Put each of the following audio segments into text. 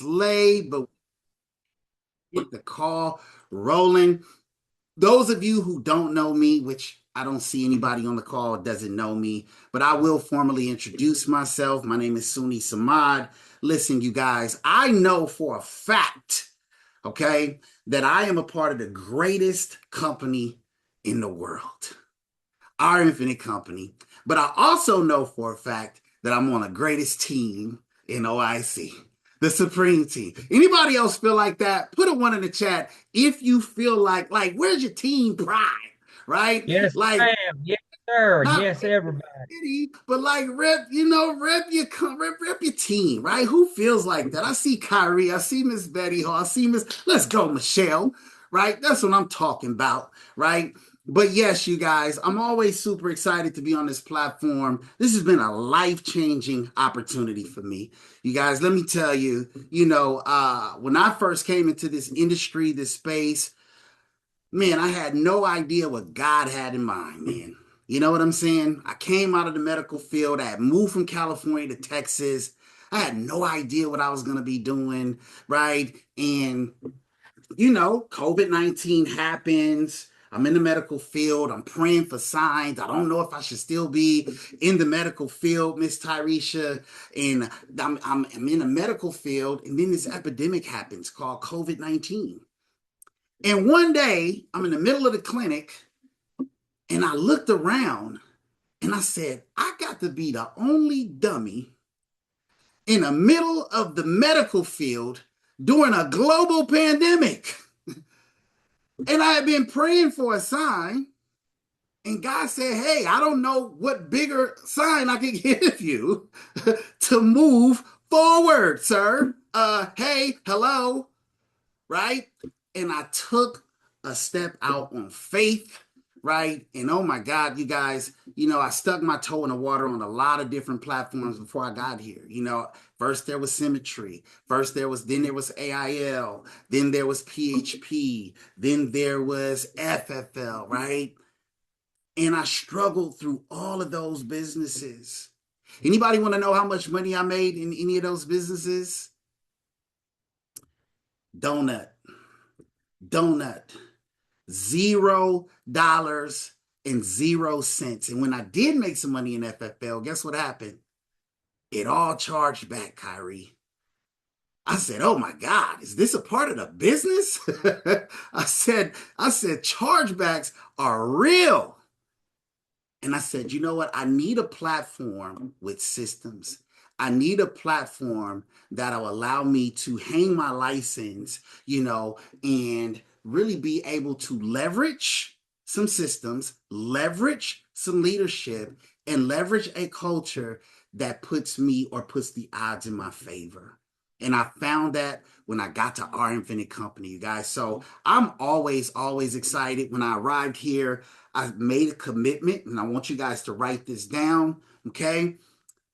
late, but get the call rolling. Those of you who don't know me, which I don't see anybody on the call doesn't know me, but I will formally introduce myself. My name is Suni Samad. Listen, you guys, I know for a fact, okay, that I am a part of the greatest company in the world, our Infinite Company. But I also know for a fact that I'm on the greatest team in OIC, the Supreme Team. Anybody else feel like that? Put a one in the chat if you feel like where's your team pride, right? Yes, Like ma'am. Yes, sir. not Yes, everybody. pity, but like rep your team, right? Who feels like that? I see Kyrie, I see Miss Betty Hall, I see Miss Let's go, Michelle, right? That's what I'm talking about, right? But yes, you guys, I'm always super excited to be on this platform. This has been a life-changing opportunity for me. You guys, let me tell you, when I first came into this industry, this space, man, I had no idea what God had in mind, man. You know what I'm saying? I came out of the medical field. I had moved from California to Texas. I had no idea what I was going to be doing, right? And, COVID-19 happens. I'm in the medical field. I'm praying for signs. I don't know if I should still be in the medical field, Miss Tyresha. And I'm in the medical field. And then this epidemic happens called COVID-19. And one day, I'm in the middle of the clinic and I looked around and I said, I got to be the only dummy in the middle of the medical field during a global pandemic. And I had been praying for a sign, and God said, hey, I don't know what bigger sign I could give you to move forward, sir. Hey, hello, right? And I took a step out on faith, right? And oh my God, you guys, I stuck my toe in the water on a lot of different platforms before I got here. First there was Symmetry, then there was AIL, then there was PHP, then there was FFL, right? And I struggled through all of those businesses. Anybody want to know how much money I made in any of those businesses? Donut, donut. $0 and 0 cents. And when I did make some money in FFL, guess what happened? It all charged back, Kyrie. I said, "Oh my God, is this a part of the business?" I said, chargebacks are real. And I said, you know what? I need a platform with systems. I need a platform that'll allow me to hang my license, and really be able to leverage some systems, leverage some leadership, and leverage a culture that puts me or puts the odds in my favor. And I found that when I got to our Infinite Company, you guys. So I'm always, always excited. When I arrived here, I made a commitment, and I want you guys to write this down, okay?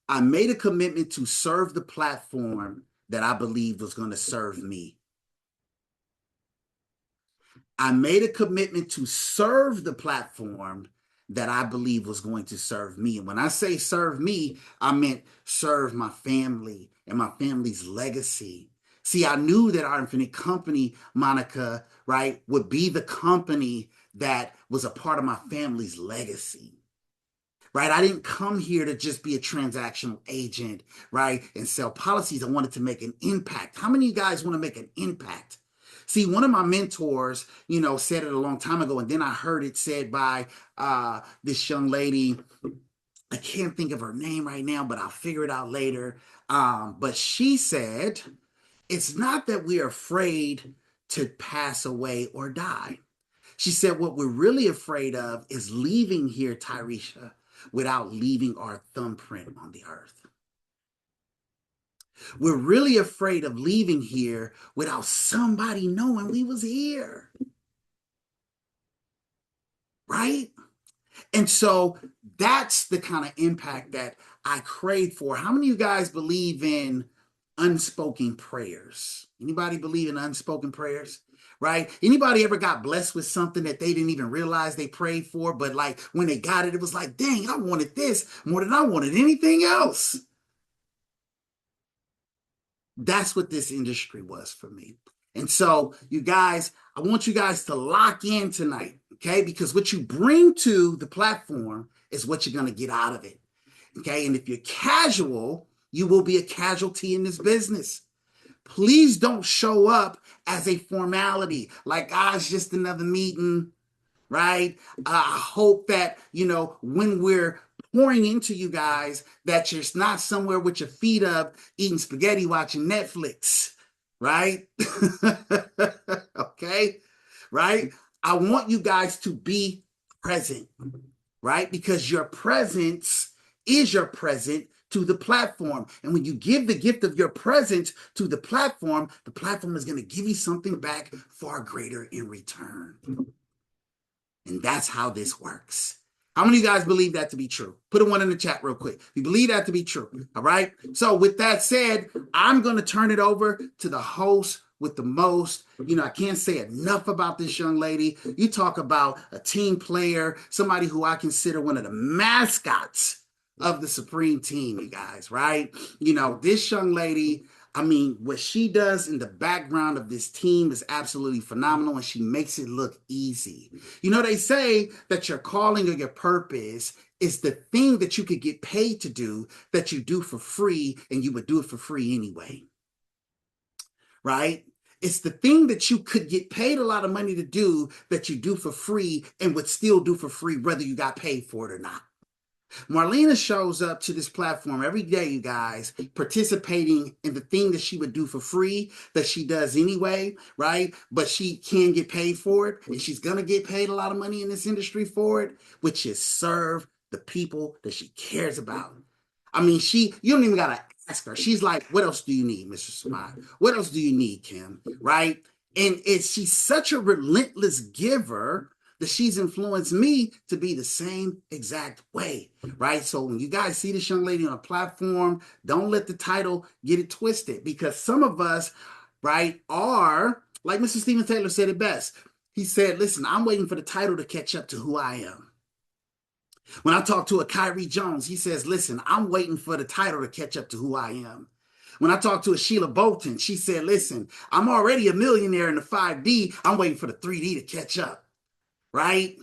I made a commitment to serve the platform that I believed was going to serve me. I made a commitment to serve the platform that I believe was going to serve me. And when I say serve me, I meant serve my family and my family's legacy. See, I knew that our Infinite Company, Monica, right, would be the company that was a part of my family's legacy. Right? I didn't come here to just be a transactional agent, right? And sell policies. I wanted to make an impact. How many of you guys want to make an impact? See, one of my mentors, said it a long time ago, and then I heard it said by this young lady. I can't think of her name right now, but I'll figure it out later. But she said, it's not that we're afraid to pass away or die. She said, what we're really afraid of is leaving here, Tyresha, without leaving our thumbprint on the earth. We're really afraid of leaving here without somebody knowing we was here. Right? And so that's the kind of impact that I crave for. How many of you guys believe in unspoken prayers? Anybody believe in unspoken prayers? Right? Anybody ever got blessed with something that they didn't even realize they prayed for, but like when they got it, it was like, dang, I wanted this more than I wanted anything else. That's what this industry was for me. And so, you guys, I want you guys to lock in tonight, okay? Because what you bring to the platform is what you're going to get out of it, okay? And if you're casual, you will be a casualty in this business. Please don't show up as a formality, like, it's just another meeting, right? I hope that, when we're pouring into you guys, that you're not somewhere with your feet up eating spaghetti watching Netflix, right? Okay, right? I want you guys to be present, right? Because your presence is your present to the platform. And when you give the gift of your presence to the platform is going to give you something back far greater in return. And that's how this works. How many of you guys believe that to be true? Put a one in the chat real quick. You believe that to be true. All right. So with that said, I'm going to turn it over to the host with the most. I can't say enough about this young lady. You talk about a team player, somebody who I consider one of the mascots of the Supreme Team, you guys, right? This young lady, what she does in the background of this team is absolutely phenomenal, and she makes it look easy. They say that your calling or your purpose is the thing that you could get paid to do that you do for free, and you would do it for free anyway, right? It's the thing that you could get paid a lot of money to do that you do for free and would still do for free, whether you got paid for it or not. Marlena shows up to this platform every day, you guys, participating in the thing that she would do for free, that she does anyway, right? But she can get paid for it, and she's going to get paid a lot of money in this industry for it, which is serve the people that she cares about. You don't even got to ask her. She's like, what else do you need, Mr. Smart? What else do you need, Kim? Right? And she's such a relentless giver that she's influenced me to be the same exact way, right? So when you guys see this young lady on a platform, don't let the title get it twisted, because some of us, right, are, like Mr. Stephen Taylor said it best. He said, listen, I'm waiting for the title to catch up to who I am. When I talk to a Kyrie Jones, he says, listen, I'm waiting for the title to catch up to who I am. When I talked to a Sheila Bolton, she said, listen, I'm already a millionaire in the 5D. I'm waiting for the 3D to catch up, right?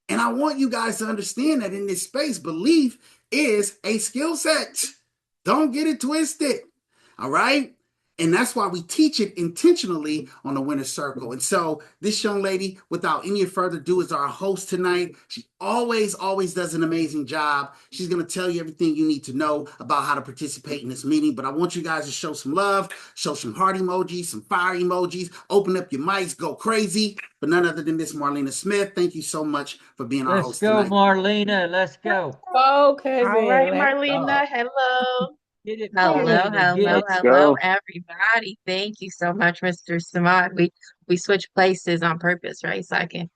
And I want you guys to understand that in this space, belief is a skill set. Don't get it twisted, all right? And that's why we teach it intentionally on the Winner's Circle. And so this young lady, without any further ado, is our host tonight. She always does an amazing job. She's going to tell you everything you need to know about how to participate in this meeting. But I want you guys to show some love, show some heart emojis, some fire emojis, open up your mics, go crazy. But none other than Miss Marlena Smith. Thank you so much for being our host tonight. Let's go, Marlena. Let's go. Okay, All right, let's Marlena. go. Hello. Get it, Hello, Marlena. Get hello, it. Let's Hello, go. everybody. Thank you so much, Mr. Samad. We switched places on purpose, right? So I can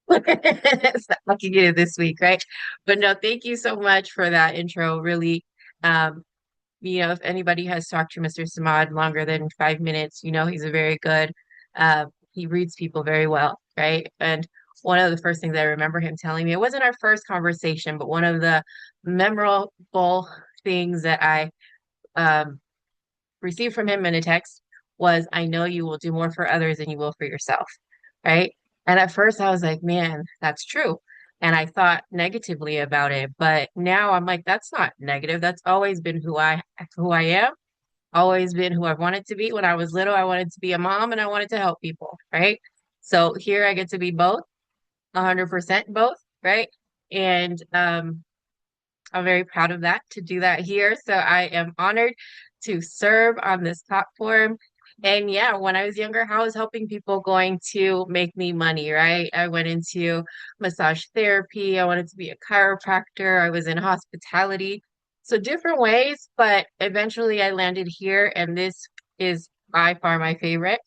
so I can get it this week, right? But no, thank you so much for that intro. Really, um, if anybody has talked to Mr. Samad longer than 5 minutes, he's a very good, he reads people very well, right? And one of the first things I remember him telling me, it wasn't our first conversation, but one of the memorable things that I um, received from him in a text was, I know you will do more for others than you will for yourself, right? And at first I was like, man, that's true. And I thought negatively about it, but now I'm like, that's not negative. That's always been who I am, always been who I wanted to be. When I was little, I wanted to be a mom and I wanted to help people, right? So here I get to be both, 100% both, right? And I'm very proud of that, to do that here. So I am honored to serve on this platform. And yeah, when I was younger, I was helping people going to make me money, right? I went into massage therapy. I wanted to be a chiropractor. I was in hospitality. So different ways, but eventually I landed here. And this is by far my favorite,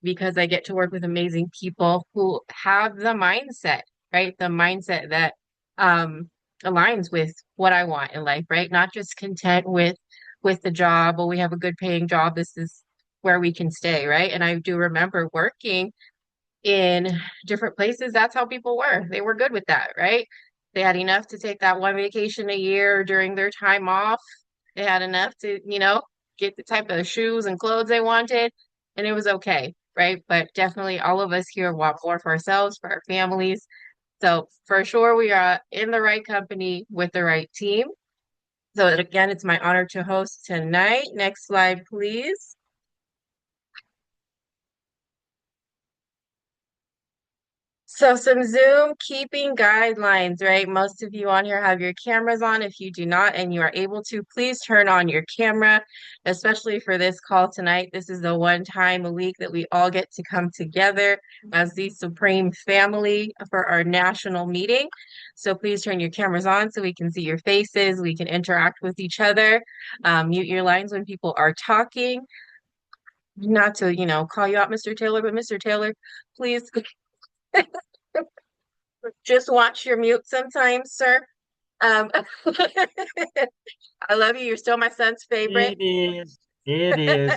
because I get to work with amazing people who have the mindset, right? The mindset that um aligns with what I want in life, right? Not just content with the job, or we have a good paying job, this is where we can stay, right? And I do remember working in different places. That's how people were. They were good with that, right? They had enough to take that one vacation a year during their time off. They had enough to, get the type of shoes and clothes they wanted, and it was okay, right? But definitely all of us here want more for ourselves, for our families. So for sure, we are in the right company with the right team. So again, it's my honor to host tonight. Next slide, please. So some Zoom keeping guidelines, right? Most of you on here have your cameras on. If you do not and you are able to, please turn on your camera, especially for this call tonight. This is the one time a week that we all get to come together as the Supreme family for our national meeting. So please turn your cameras on so we can see your faces, we can interact with each other. Mute your lines when people are talking. Not to, call you out, Mr. Taylor, but Mr. Taylor, please just watch your mute sometimes, sir. Um, I love you. You're still my son's favorite. It is. It is.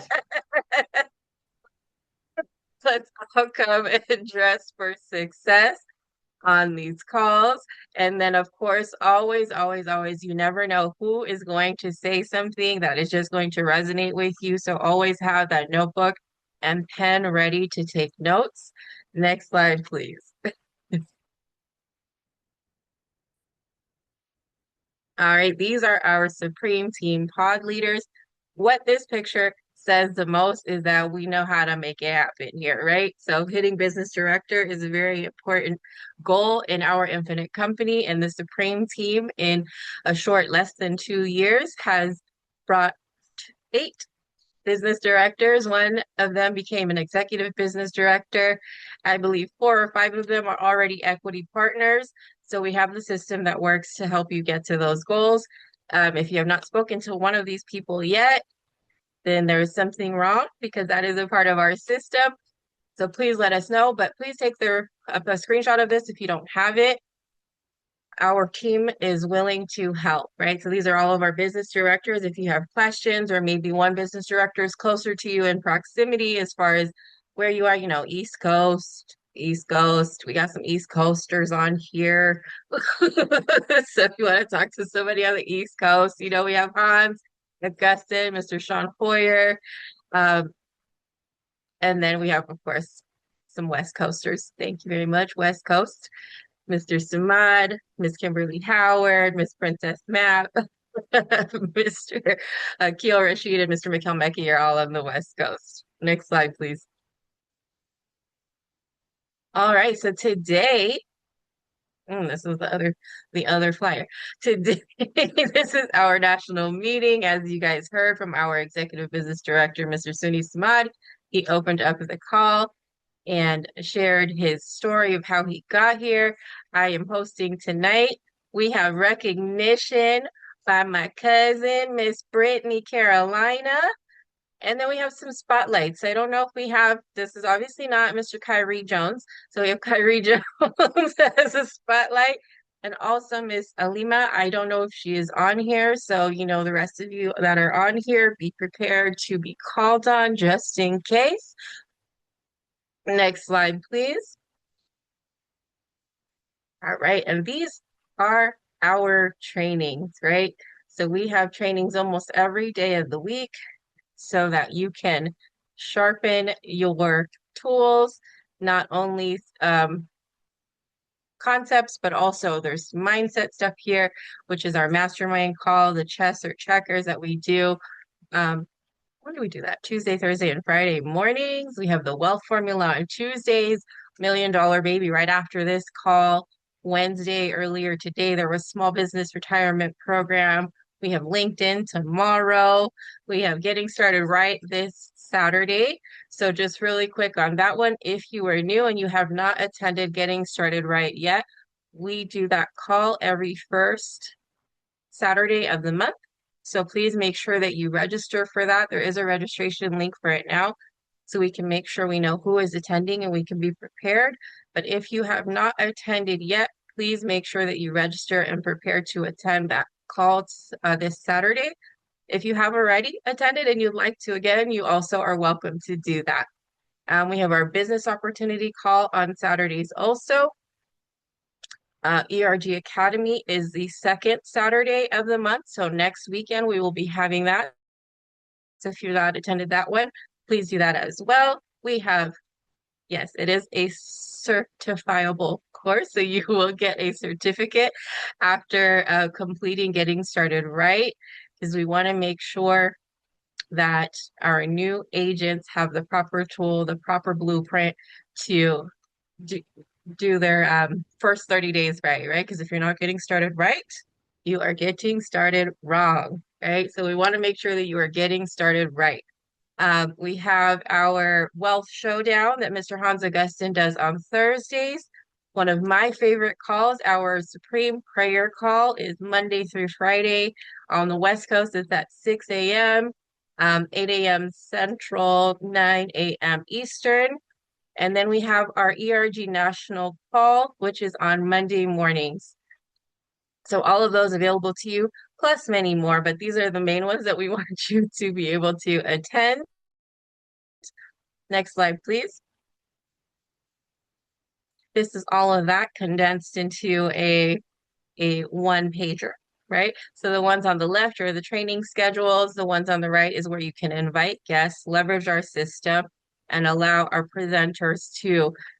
Let's all come and dress for success on these calls. And then, of course, always, always, always, you never know who is going to say something that is just going to resonate with you. So always have that notebook and pen ready to take notes. Next slide, please. All right, these are our Supreme Team pod leaders. What this picture says the most is that we know how to make it happen here, right? So hitting business director is a very important goal in our infinite company, and the Supreme Team in a short less than 2 years has brought 8 business directors. One of them became an executive business director. I believe 4 or 5 of them are already equity partners. So we have the system that works to help you get to those goals. If you have not spoken to one of these people yet, then there is something wrong because that is a part of our system. So please let us know, but please take a screenshot of this if you don't have it. Our team is willing to help, right? So these are all of our business directors. If you have questions, or maybe one business director is closer to you in proximity as far as where you are, East Coast, East Coast. We got some East Coasters on here. So if you want to talk to somebody on the East Coast, we have Hans, Augustin, Mr. Sean Foyer. And then we have, of course, some West Coasters. Thank you very much, West Coast. Mr. Samad, Miss Kimberly Howard, Miss Princess Map, Mr. Akil Rashid, and Mr. Mikhail Mecki are all on the West Coast. Next slide, please. All right, so today, this is the other flyer. Today, this is our national meeting, as you guys heard from our executive business director, Mr. Suni Samad. He opened up the call and shared his story of how he got here. I am hosting tonight. We have recognition by my cousin, Miss Brittany Carolina. And then we have some spotlights. I don't know if we have, this is obviously not Mr. Kyrie Jones. So we have Kyrie Jones as a spotlight. And also Miss Alima. I don't know if she is on here. So, the rest of you that are on here, be prepared to be called on just in case. Next slide, please. All right, and these are our trainings, right? So we have trainings almost every day of the week so that you can sharpen your tools, not only concepts, but also there's mindset stuff here, which is our mastermind call, the chess or checkers that we do. When do we do that? Tuesday, Thursday, and Friday mornings. We have the wealth formula on Tuesdays, $1 Million Baby right after this call. Wednesday, earlier today, there was small business retirement program. We have LinkedIn tomorrow. We have getting started right this Saturday. So just really quick on that one, if you are new and you have not attended Getting Started Right yet, we do that call every first Saturday of the month. So please make sure that you register for that. There is a registration link for it now, so we can make sure we know who is attending and we can be prepared. But if you have not attended yet, please make sure that you register and prepare to attend that call this Saturday. If you have already attended and you'd like to again, you also are welcome to do that. We have our business opportunity call on Saturdays also. ERG Academy is the second Saturday of the month. So next weekend, we will be having that. So if you've not attended that one, please do that as well. We have, yes, it is a certifiable course, so you will get a certificate after completing Getting Started Right, because we want to make sure that our new agents have the proper tool, the proper blueprint to do their first 30 days right? Because if you're not getting started right, you are getting started wrong, right? So we want to make sure that you are getting started right. We have our Wealth Showdown that Mr. Hans Augustin does on Thursdays. One of my favorite calls, our Supreme Prayer Call, is Monday through Friday. On the West Coast, it's at 6 a.m., 8 a.m. Central, 9 a.m. Eastern. And then we have our ERG National Call, which is on Monday mornings. So all of those available to you, plus many more, but these are the main ones that we want you to be able to attend. Next slide, please. This is all of that condensed into a one pager, right? So the ones on the left are the training schedules. The ones on the right is where you can invite guests, leverage our system, and allow our presenters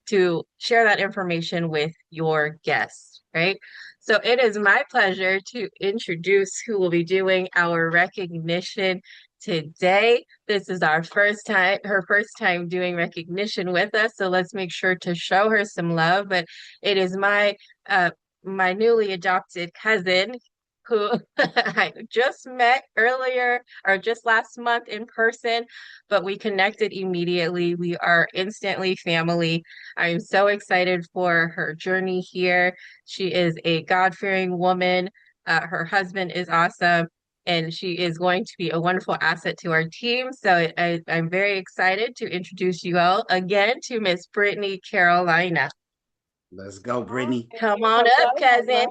to share that information with your guests, right? So it is my pleasure to introduce who will be doing our recognition today. This is her first time doing recognition with us. So let's make sure to show her some love. But it is my newly adopted cousin who I just met earlier or just last month in person, but we connected immediately. We are instantly family. I'm so excited for her journey here. She is a God-fearing woman. Her husband is awesome, and she is going to be a wonderful asset to our team. So I'm very excited to introduce you all again to Miss Brittany Carolina. Let's go, Brittany. Come on up, cousin.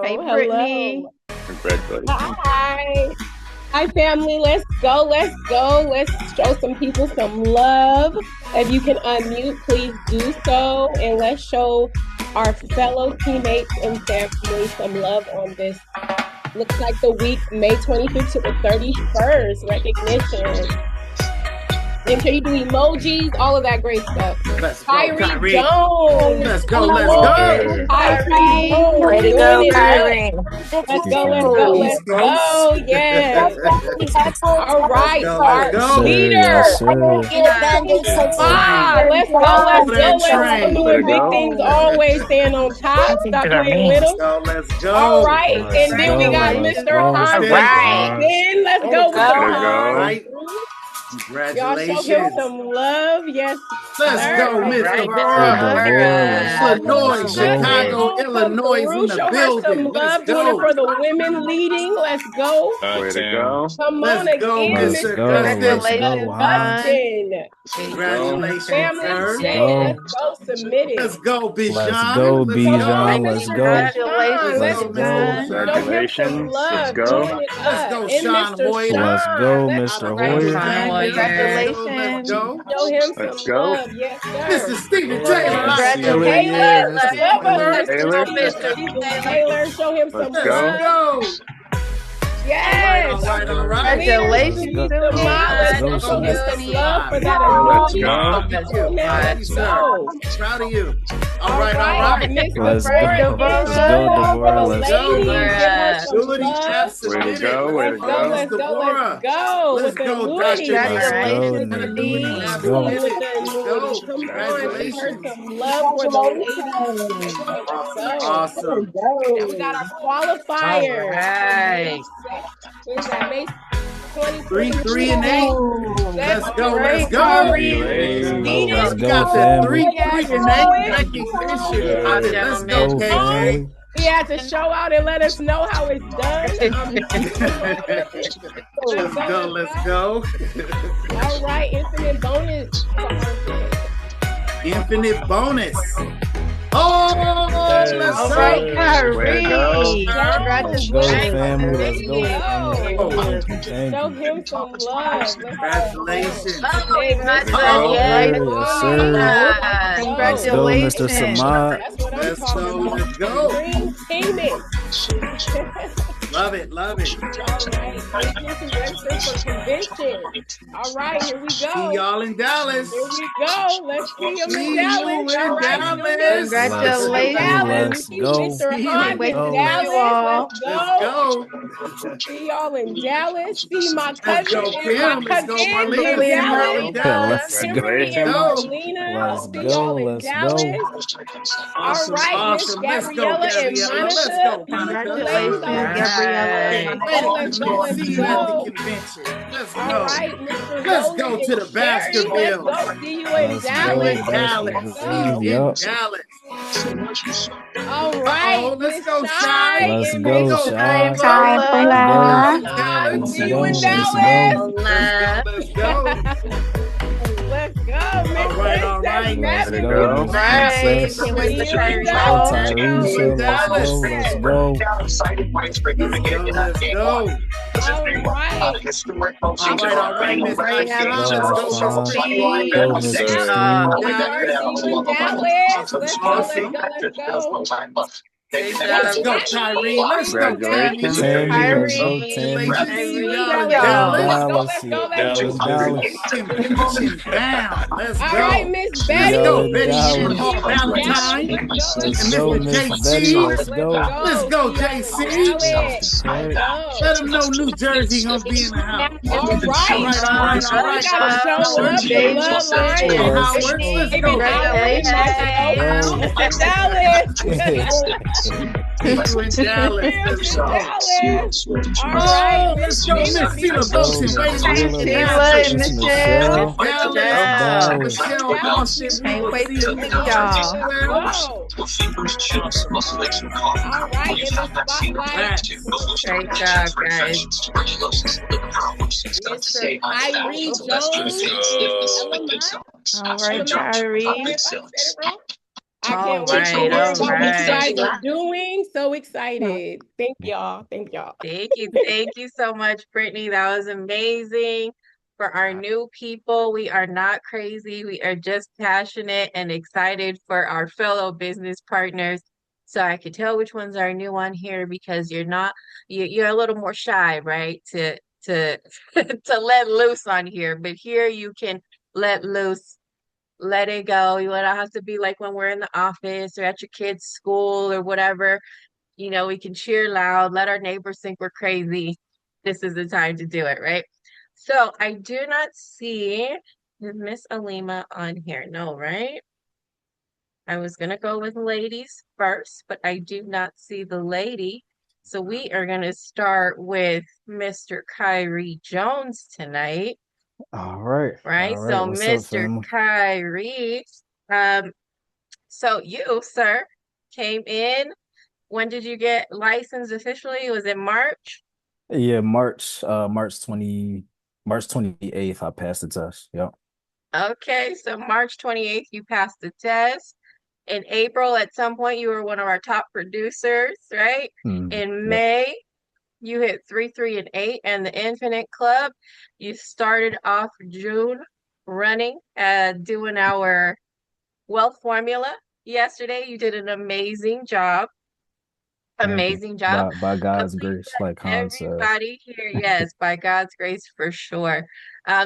Hey, Brittany. Congratulations. Hi, family. Let's go. Let's go. Let's show some people some love. If you can unmute, please do so. And let's show our fellow teammates and family some love on this. Looks like the week, May 25th to the 31st, recognition. Make sure you do emojis, all of that great stuff. Let's go, Kyrie Jones. Let's go, let's go. Kyrie. Way to go, Kyrie. Let's go. Yes. All right, our leader. Let's go. Doing big things, always staying on top. Stop playing with them. Let's go. All right, and then we got Mr. Hans. Let's go, Mr. Hans. Congratulations. Y'all show him some love. Yes. Let's go, Mr. Aurora. Illinois, Chicago, Illinois in the building. Some love doing it for the women leading. Let's go. Way to go. Come on again, Mr. Congratulations. Congratulations, Family, sir. let's go submit it. Let's go, Bijan. Let's go, Bijan. Let's go. Let's go. Congratulations. Let's go. Let's go, Sean Hoyer. Let's go, Mr. Hoyer. Congratulations. Show him Let's some go. love. Yes, sir. Mr. Stephen Taylor. Taylor, show him some Let's go. love. Yes. All right. Congratulations. Let's go, show him Samantha. some love for that. Let's go. Let's go. Proud of you. All right. Let's go. Let's go, Deborah. Let's go. Way to go. Way to go. Let's go. Let's go, Dr. Congratulations, Nadine. Let's go. Congratulations. Some love for the ladies. Awesome. And we got our qualifiers. Right. Where's that, May 3 and 8. Let's go. Let's go. Let's go, Got the family. 3 and 8 recognition. Let's go, KJ. He had to show out and let us know how it's done. Let's go. All right, infinite bonus. Infinite bonus. Oh, let's All go. right, Kyrie. Let's go, family. Let's go. Show Thank you. him some love. Congratulations. Yes, sir. Congratulations. Let's go, Mr. Samad. That's what I'm Let's talking go. about. Let's go. Green payment. Love it, love it. All right, agents who register for convention. All right, here we See go. y'all in Dallas. Here we go. Let's see him See in you Dallas. in All right, Dallas. Congratulations. Dallas. Let's We see go. Mr. See you Hunt in in Dallas. Dallas. Let's Let's go. go. See y'all in Dallas. See my Let's cousin go, and my Kim. Let's go, cousin Marlene. in See y'all Dallas. in Dallas. Let's go. Kimberly and Go. Marlena. Let's See go. y'all in Let's Dallas. go. All Awesome, right, Miss awesome. Let's go, Gabriella and Gabriella. Let's Monica. go, Monica. Beautiful ladies. Congratulations, All right. Gabriella Hey, and way to Let's go. commit. Let's See you at the go. convention. Let's All go. right, Mr. Let's Roland go and to the Sherry. Let's Baskerville. go. See you in Let's See you Dallas. in Dallas. Let's See you go. in Yup. Dallas. All right, Uh-oh, let's Miss go, Shy Shy. Let's and go, Miss Let's go, Shy. Paula. Hi, See hola. you in Dallas. Let's see you go. in Let's Dallas. go. Hola. Let's go. Let's go, Miss All right, all right. Let's Ready to go, go? Miss Right. Princess. Can't wait See to you Mr. in see you Tyrese. Dallas. all. Tyresha, let's Dallas. go. Let's go. Let's go. Let's go. All right. All right, Miss Right, have Aisha. Go, Let's go, Asha. Miss Pretty. Go, Miss Extreme. Sweetheart, see you in Dallas. Awesome, Let's go. awesome. Let's go. Good Let's job. go, Tyree. Let's go, Tammy. Congratulations. Tammy, let's go, Congratulations. Tammy. See you See y'all in you in Dallas. Dallas. Let's go. In Dallas. Convention bound. Let's All right, go. Miss See Betty. Let's y'all go, in Betty and Dallas. Paul Valentine. Let's And Let's go, Mr. Miss Betty. JC. Let's go. Let's go, See y'all in JC. Dallas. Okay. Let's Let them know New Jersey gonna be in the house. go. All All right. right, all right, all We right. gotta show up the Baby, bloodline. Hey, Let's Howard, let's Baby go. Howard, Hey. Mark in Dallas. See you in Dallas. Let's go. Dallas. All Oh, right, let's go, Miss Sheila Let's go, Wilson. Miss Wait a Sheila. minute. Sheila and Miss Michelle. Michelle. Dallas. Dallas. Michelle Austin. We Can't will wait see to you see in y'all. Whoa. All right, in the spotlight, Great job, guys. Mr. Kyrie Jones. All right, Tyree. I can't All wait to right, hear all what you guys right. are doing. So excited. Thank y'all. Thank y'all. Thank you so much, Brittany. That was amazing. For our new people, we are not crazy. We are just passionate and excited for our fellow business partners. So I can tell which ones are new on here because you're a little more shy, right? To to let loose on here. But here you can let loose, let it go. You don't have to be like when we're in the office or at your kid's school or whatever. We can cheer loud, let our neighbors think we're crazy. This is the time to do it, right? So I do not see Miss Alima on here. No, right? I was gonna go with ladies first, but I do not see the lady. So we are gonna start with Mr. Kyrie Jones tonight, All right. right? All right. So What's up, Mr. family? Kyrie, so you, sir, came in. When did you get licensed officially? Was it March? Yeah, March 28th, I passed the test. Yep. Okay, so March 28th, you passed the test. In April, at some point, you were one of our top producers, right? In Yep. May, you hit 3, 3, and 8 and the Infinite Club. You started off June running, doing our wealth formula. Yesterday, you did an amazing job. Thank you. Amazing job. By God's Believe grace, that like Han says. everybody here, yes, by God's grace for sure.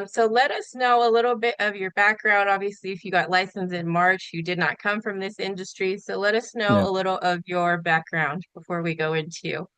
So let us know a little bit of your background. Obviously, if you got licensed in March, you did not come from this industry. So let us know Yeah. a little of your background before we go into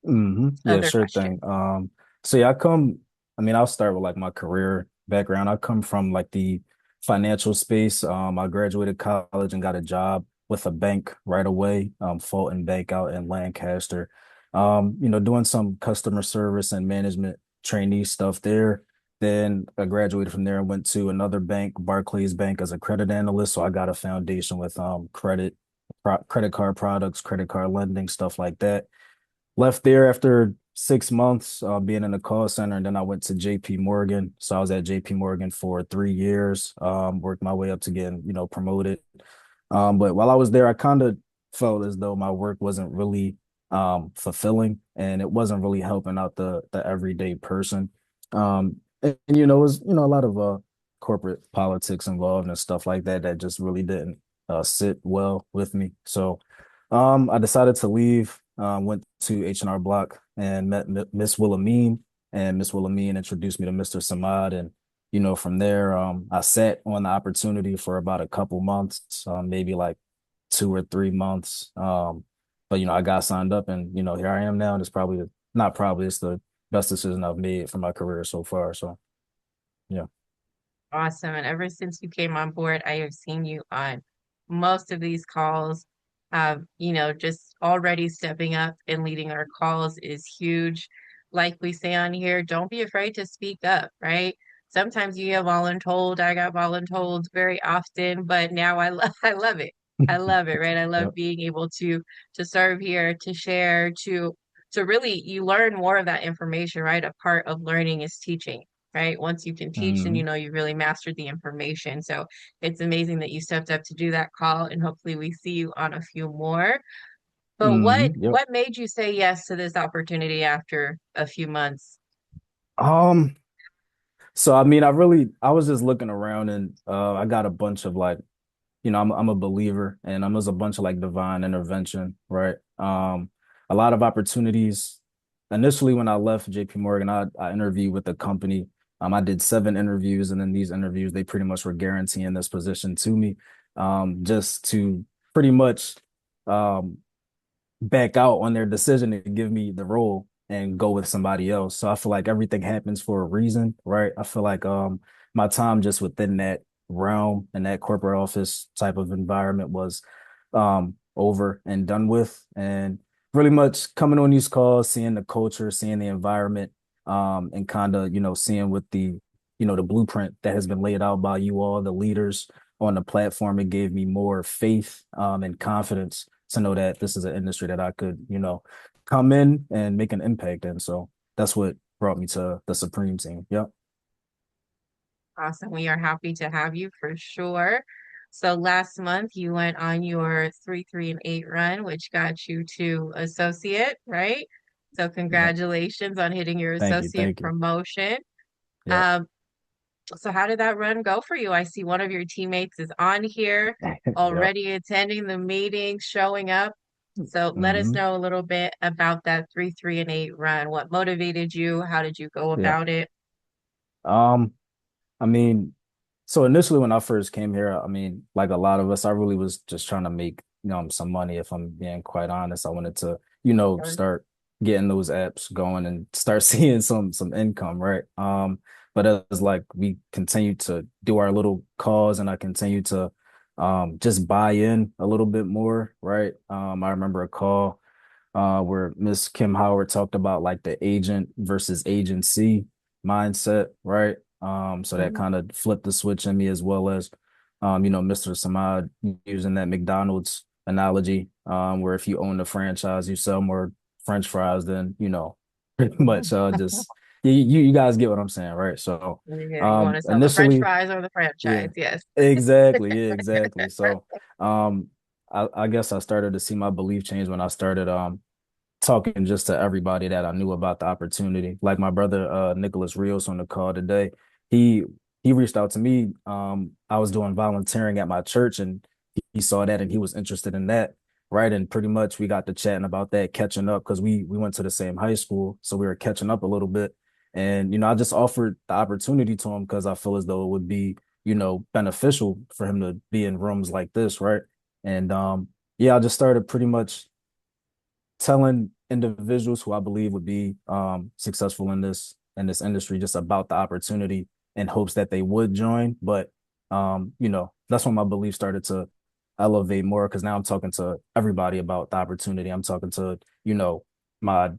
Yeah, other sure questions. thing. So yeah, I'll start with like my career background. I come from like the financial space. I graduated college and got a job with a bank right away, Fulton Bank out in Lancaster. Doing some customer service and management trainee stuff there. Then I graduated from there and went to another bank, Barclays Bank, as a credit analyst. So I got a foundation with credit card products, credit card lending, stuff like that. Left there after 6 months, being in the call center, and then I went to JP Morgan. So I was at JP Morgan for 3 years, worked my way up to getting, promoted. But while I was there, I kind of felt as though my work wasn't really fulfilling, and it wasn't really helping out the everyday person. It was, a lot of corporate politics involved and stuff like that just really didn't sit well with me. So I decided to leave. went to H&R Block and met Miss Wilhelmine, and Miss Wilhelmine introduced me to Mr. Samad. And, from there, I sat on the opportunity for about a couple months, maybe like 2 or 3 months. But, I got signed up and, here I am now. And it's not probably, it's the best decision I've made for my career so far. So, yeah. Awesome. And ever since you came on board, I have seen you on most of these calls. Just already stepping up and leading our calls is huge. Like we say on here, don't be afraid to speak up, right? Sometimes you get voluntold. I got voluntold very often, but now I love it. I love it, right? I love Yep. being able to serve here, to share, to really you learn more of that information, right? A part of learning is teaching, right? Once you can teach, then Hmm. you really mastered the information. So it's amazing that you stepped up to do that call, and hopefully we see you on a few more. But what Yep. what made you say yes to this opportunity after a few months? Um, so I mean, I was just looking around and I got a bunch of like, I'm a believer and there's a bunch of like divine intervention, right? A lot of opportunities. Initially, when I left JP Morgan, I interviewed with the company. I did 7 interviews, and then these interviews, they pretty much were guaranteeing this position to me, just to pretty much um back out on their decision to give me the role and go with somebody else. So I feel like everything happens for a reason, right? I feel like my time just within that realm and that corporate office type of environment was over and done with. And really much coming on these calls, seeing the culture, seeing the environment, and kind of, seeing what the blueprint that has been laid out by you all, the leaders on the platform, it gave me more faith and confidence to know that this is an industry that I could, come in and make an impact in. So that's what brought me to the Supreme team. Yep. Awesome. We are happy to have you for sure. So last month you went on your 3, 3, and 8 run, which got you to associate, right? So Yep. congratulations on hitting your Thank you. associate Thank you. promotion. Yep. Um, so how did that run go for you? I see one of your teammates is on here Yep. already attending the meeting, showing up. So let us Hmm. know a little bit about that 3, 3, and 8 run. What motivated you? How did you go Yeah. about it? Um, I mean, so initially when I first came here, I mean, like a lot of us, I really was just trying to make, some money. If I'm being quite honest, I wanted to, Sure. start getting those apps going and start seeing some income, right? But as like we continue to do our little calls and I continue to just buy in a little bit more, right? I remember a call where Miss Kim Howard talked about like the agent versus agency mindset, right? So that Mhm. kind of flipped the switch in me, as well as, Mr. Samad using that McDonald's analogy, where if you own the franchise, you sell more French fries than, pretty much just you guys get what I'm saying, right? So Yeah, you want to sell the French initially, fries or the yeah, franchise? Yes. exactly. Yeah, exactly. So um I guess I started to see my belief change when I started talking just to everybody that I knew about the opportunity. Like my brother Nicholas Rios on the call today. He he reached out to me. I was doing volunteering at my church and he saw that and he was interested in that. Right. And pretty much we got to chatting about that, catching up because we went to the same high school. So we were catching up a little bit. And, I just offered the opportunity to him because I feel as though it would be, beneficial for him to be in rooms like this, right? And yeah, I just started pretty much telling individuals who I believe would be successful in this industry just about the opportunity in hopes that they would join. But that's when my belief started to elevate more because now I'm talking to everybody about the opportunity. I'm talking to, my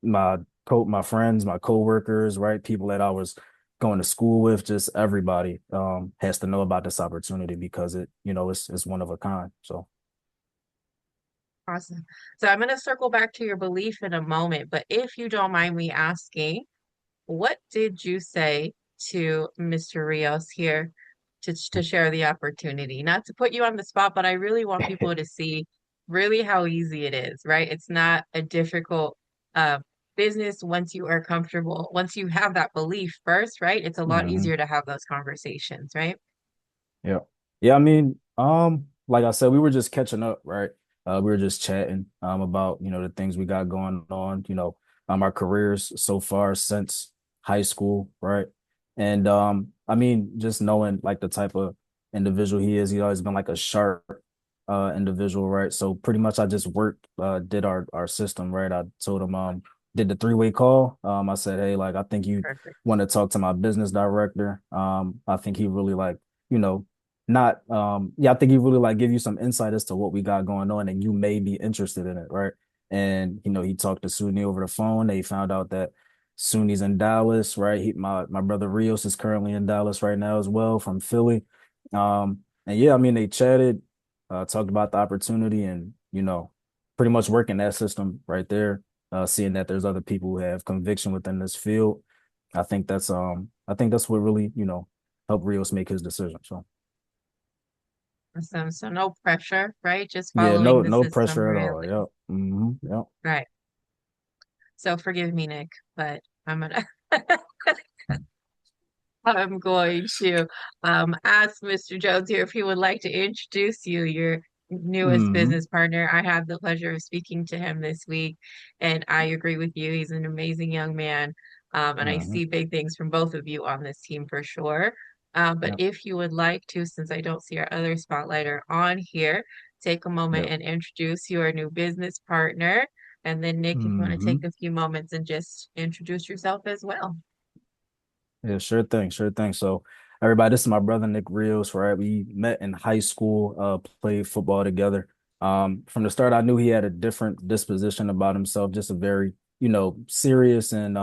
my friends, my coworkers, right? People that I was going to school with, just everybody has to know about this opportunity because it's one of a kind. So Awesome. So I'm going to circle back to your belief in a moment, but if you don't mind me asking, what did you say to Mr. Rios here to share the opportunity? Not to put you on the spot, but I really want people to see really how easy it is, right? It's not a difficult uh, business once you are comfortable. Once you have that belief first, right? It's a lot mhm. easier to have those conversations, right? Yeah. Yeah, I mean, like I said, we were just catching up, right? We were just chatting about, the things we got going on, our careers so far since high school, right? And I mean, just knowing like the type of individual he is, he's always been like a sharp individual, right? So pretty much I just worked, did our system, right? I told him did the three-way call. I said, hey, like I think you Perfect. want to talk to my business director. I think he really like, you know, not yeah, I think he really like give you some insight as to what we got going on and you may be interested in it, right? And he talked to Suni over the phone. They found out that Suni's in Dallas, right? My brother Rios is currently in Dallas right now as well from Philly. And yeah, I mean they chatted, talked about the opportunity and pretty much working that system right there, seeing that there's other people who have conviction within this field. I think that's what really, helped Rios make his decision. So Awesome. So no pressure, right? Just yeah, following the no system, pressure at all. really. Yep. Yep. Right. So forgive me, Nick, but I'm gonna I'm going to ask Mr. Jones here if he would like to introduce you, your newest hmm business partner. I had the pleasure of speaking to him this week, and I agree with you. He's an amazing young man, and I hmm see big things from both of you on this team for sure. But Yep. if you would like to, since I don't see our other spotlighter on here, take a moment Yep. and introduce your new business partner. And then, Nick, if you want to take hmm a few moments and just introduce yourself as well. Yeah, sure thing, sure thing. So, everybody, this is my brother Nick Rios, right? We met in high school, played football together. From the start, I knew he had a different disposition about himself, just a very, serious and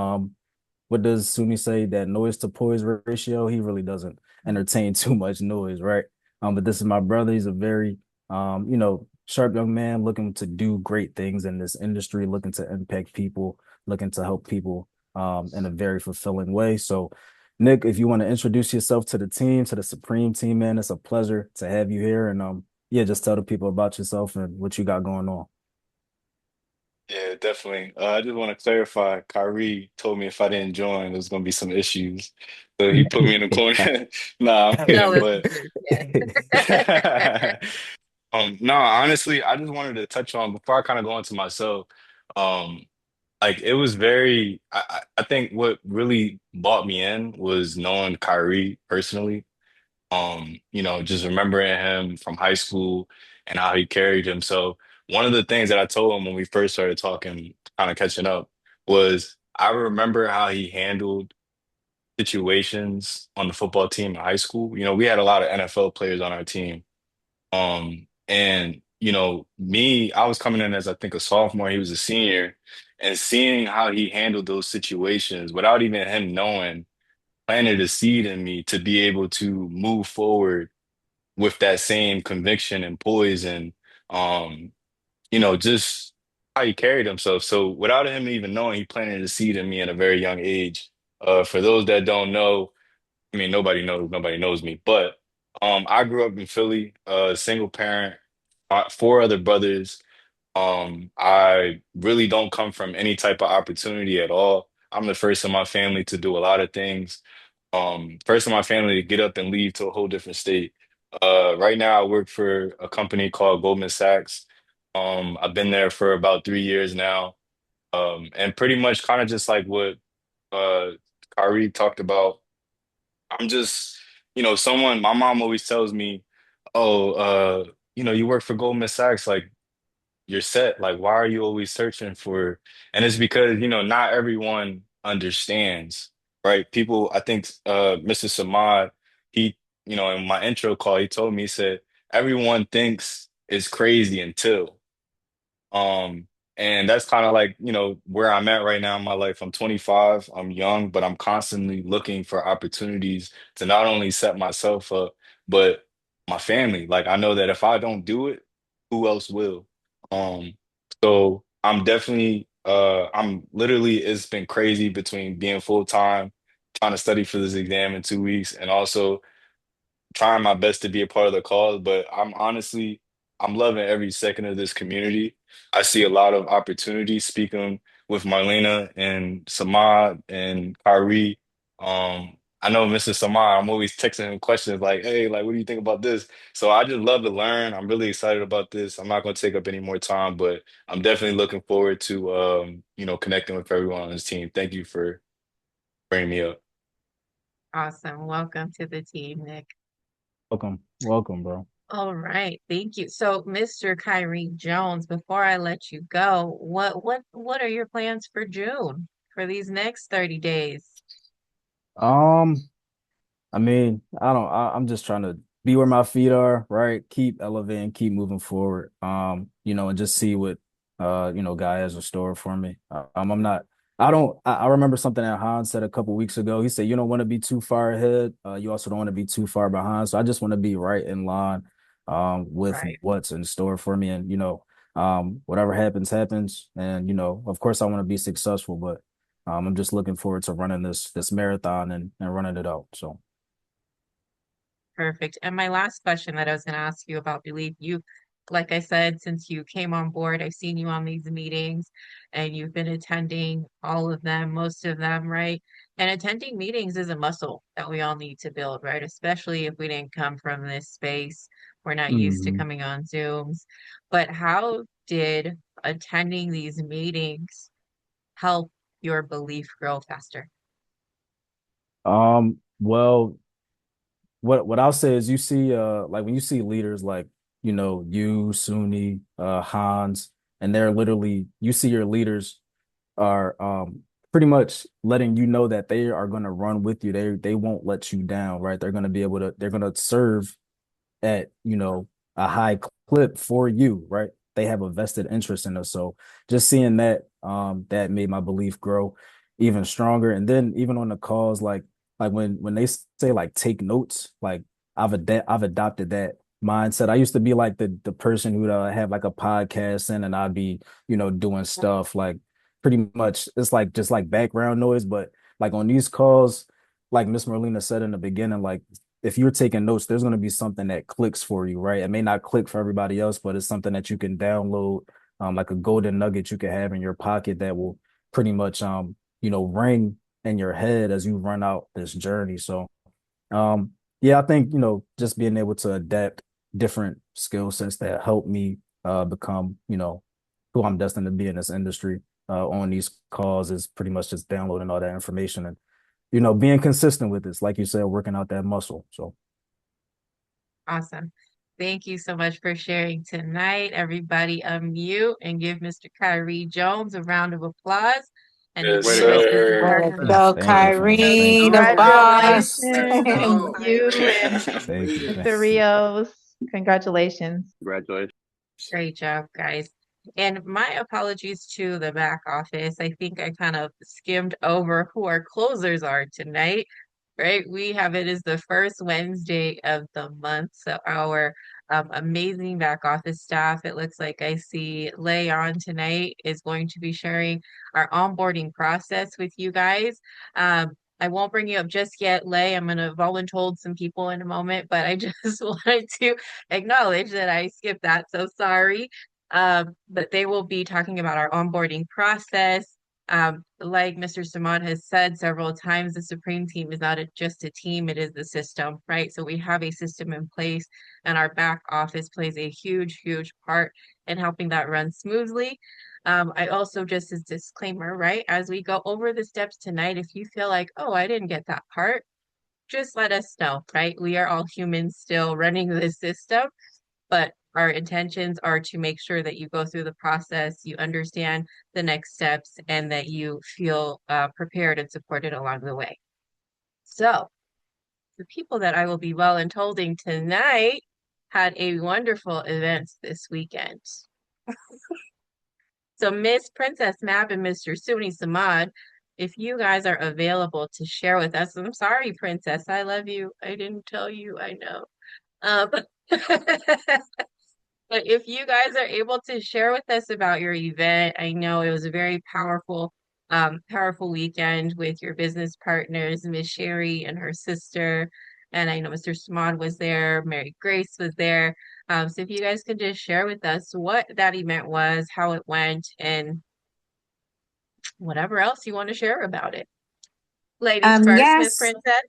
what does Sumi say? That noise to poise ratio. He really doesn't entertain too much noise, right? But this is my brother. He's a very, sharp young man looking to do great things in this industry, looking to impact people, looking to help people, in a very fulfilling way. So, Nick, if you want to introduce yourself to the team, to the Supreme team, man, it's a pleasure to have you here. And yeah, just tell the people about yourself and what you got going on. Yeah, definitely. I just want to clarify. Kyrie told me if I didn't join, there's gonna be some issues, so he put me in the corner. Nah, I'm No, kidding. it's But no, honestly, I just wanted to touch on before I kind of go into myself. Um, like it was very. I think what really bought me in was knowing Kyrie personally. Just remembering him from high school and how he carried himself. One of the things that I told him when we first started talking, kind of catching up, was I remember how he handled situations on the football team in high school. We had a lot of NFL players on our team. And me, I was coming in as I think a sophomore, he was a senior, and seeing how he handled those situations without even him knowing planted a seed in me to be able to move forward with that same conviction and poise and um, just how he carried himself. So without him even knowing, he planted a seed in me at a very young age. For those that don't know, I mean nobody knows me, but I grew up in Philly, single parent, four other brothers. I really don't come from any type of opportunity at all. I'm the first in my family to do a lot of things. First in my family to get up and leave to a whole different state. Right now, I work for a company called Goldman Sachs. I've been there for about 3 years now. And pretty much kind of just like what uh, Kyrie talked about. I'm just, my mom always tells me, oh, you work for Goldman Sachs, like you're set. Like, why are you always searching for? And it's because, not everyone understands, right? People, I think Mr. Samad, he, in my intro call, he told me, he said, everyone thinks it's crazy until. Um, and that's kind of like, where I'm at right now in my life. I'm 25, I'm young, but I'm constantly looking for opportunities to not only set myself up, but my family. Like I know that if I don't do it, who else will? Um, so I'm literally, it's been crazy between being full time, trying to study for this exam in 2 weeks, and also trying my best to be a part of the cause, but I'm loving every second of this community. I see a lot of opportunity speaking with Marlena and Samad and Kyrie. I know Mr. Samar, I'm always texting him questions like, hey, like, what do you think about this? So I just love to learn. I'm really excited about this. I'm not going to take up any more time, but I'm definitely looking forward to, connecting with everyone on this team. Thank you for bringing me up. Awesome. Welcome to the team, Nick. Welcome, bro. All right, thank you. So, Mr. Kyrie Jones, before I let you go, what are your plans for June for these next 30 days? Um, I mean, I'm just trying to be where my feet are, right? Keep elevating, keep moving forward. And just see what God has in store for me. I'm not I remember something that Hans said a couple weeks ago. He said, you don't want to be too far ahead. You also don't want to be too far behind. So I just want to be right in line with Right. what's in store for me. And whatever happens, happens. And of course I want to be successful, but I'm just looking forward to running this marathon and running it out. So Perfect. And my last question that I was going to ask you about belief, like I said, since you came on board, I've seen you on these meetings and you've been attending all of them, most of them, right? And attending meetings is a muscle that we all need to build, right? Especially if we didn't come from this space. We're not used to mhm. coming on Zooms. But how did attending these meetings help your belief grow faster? Well, what I'll say is you see like when you see leaders like you, Sunni, Hans, and they're literally you see your leaders are pretty much letting you know that they are going to run with you. They won't let you down, right? They're going to serve at a high clip for you, right? They have a vested interest in us. So just seeing that that made my belief grow even stronger. And then even on the calls, like when they say like take notes, like I've adopted that mindset. I used to be like the person who'd have like a podcast and I'd be doing stuff like pretty much it's like just like background noise, but like on these calls, like Miss Merlina said in the beginning, like if you're taking notes, there's going to be something that clicks for you, right? It may not click for everybody else, but it's something that you can download, like a golden nugget you can have in your pocket that will pretty much, ring in your head as you run out this journey. So, yeah, I think, just being able to adapt different skill sets that help me become, who I'm destined to be in this industry on these calls is pretty much just downloading all that information and being consistent with this, like you said, working out that muscle. So Awesome. Thank you so much for sharing tonight. Everybody unmute and give Mr. Kyrie Jones a round of applause. And Yes, enjoy the rest of your sir. Way to afternoon. go, thank you, fam. Thank Kyrie, you. the boss. Let's Congratulations, go. you Kyrie. and Thank you. Mr. Rios. Congratulations. Congratulations. Great job, guys. And my apologies to the back office. I think I kind of skimmed over who our closers are tonight, right? We have it as the first Wednesday of the month. So our amazing back office staff, it looks like I see Leon tonight is going to be sharing our onboarding process with you guys. I won't bring you up just yet, Lay. I'm going to volunteer some people in a moment, but I just wanted to acknowledge that I skipped that. So sorry. But they will be talking about our onboarding process. Like Mr. Samad has said several times, the Supreme Team is not just a team, it is the system, right? So we have a system in place, and our back office plays a huge, huge part in helping that run smoothly. I also, just as disclaimer, right, as we go over the steps tonight, if you feel like, oh, I didn't get that part, just let us know, right? We are all humans still running this system, but our intentions are to make sure that you go through the process, you understand the next steps, and that you feel prepared and supported along the way. So, the people that I will be voluntolding tonight had a wonderful event this weekend. So, Miss Princess Map and Mr. Suni Samad, if you guys are available to share with us, I'm sorry, Princess, I love you. I didn't tell you, I know. But But if you guys are able to share with us about your event, I know it was a very powerful weekend with your business partners, Miss Sherry and her sister. And I know Mr. Smad was there, Mary Grace was there. So if you guys could just share with us what that event was, how it went, and whatever else you want to share about it. Ladies first, Miss Yes. Princess.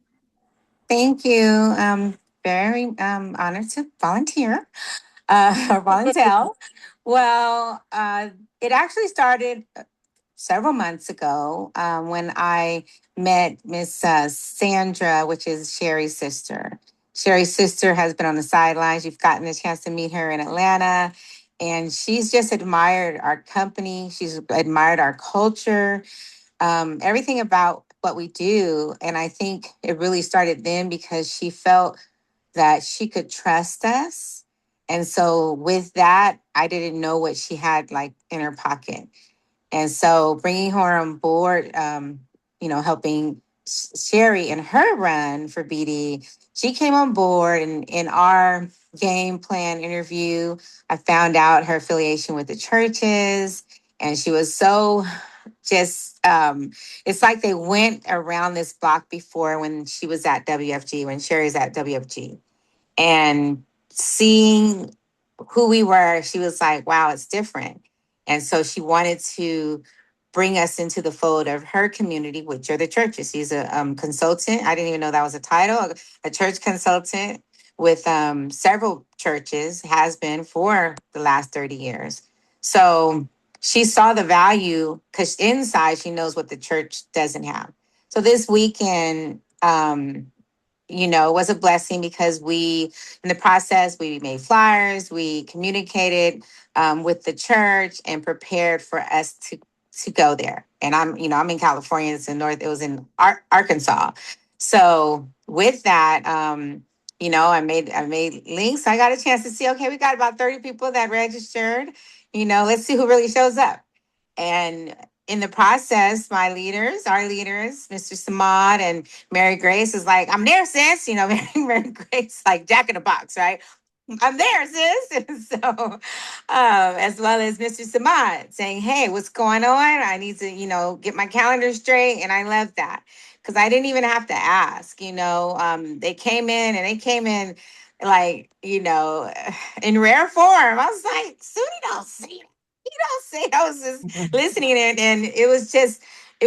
Thank you. Very honored to volunteer or volunteer. Well, it actually started several months ago when I met Miss Sandra, which is Sherry's sister. Sherry's sister has been on the sidelines. You've gotten a chance to meet her in Atlanta. And she's just admired our company. She's admired our culture, everything about what we do. And I think it really started then because she felt that she could trust us. And so with that, I didn't know what she had like in her pocket. And so bringing her on board, helping Sherry in her run for BD, she came on board and in our game plan interview, I found out her affiliation with the churches. And she was so just, it's like they went around this block before when she was at WFG, when Sherry's at WFG. And seeing who we were, she was like, wow, it's different. And so she wanted to bring us into the fold of her community, which are the churches. She's a consultant. I didn't even know that was a title, a church consultant with several churches, has been for the last 30 years. So she saw the value because inside she knows what the church doesn't have. So this weekend, it was a blessing because in the process, we made flyers, we communicated with the church and prepared for us to go there. And I'm in California. It's in North. It was in Arkansas. So with that, I made links. I got a chance to see. Okay, we got about 30 people that registered. Let's see who really shows up. And in the process, our leaders, Mr. Samad and Mary Grace is like, I'm there, sis. Mary Grace, like Jack in the Box, right? I'm there, sis. And so, as well as Mr. Samad saying, hey, what's going on? I need to, get my calendar straight. And I love that because I didn't even have to ask, they came in like, in rare form. I was like, Sudi don't see it. You don't see. I was just listening and it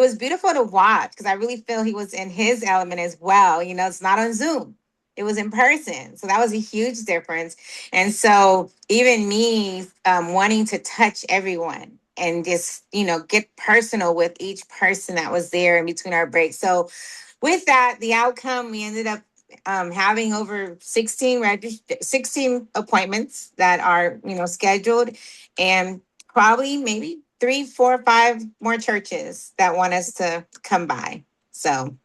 was beautiful to watch because I really feel he was in his element as well. It's not on Zoom. It was in person. So that was a huge difference. And so even me wanting to touch everyone and just, get personal with each person that was there in between our breaks. So with that, the outcome, we ended up having over 16 appointments that are, scheduled, and probably maybe 3, 4, 5 more churches that want us to come by. So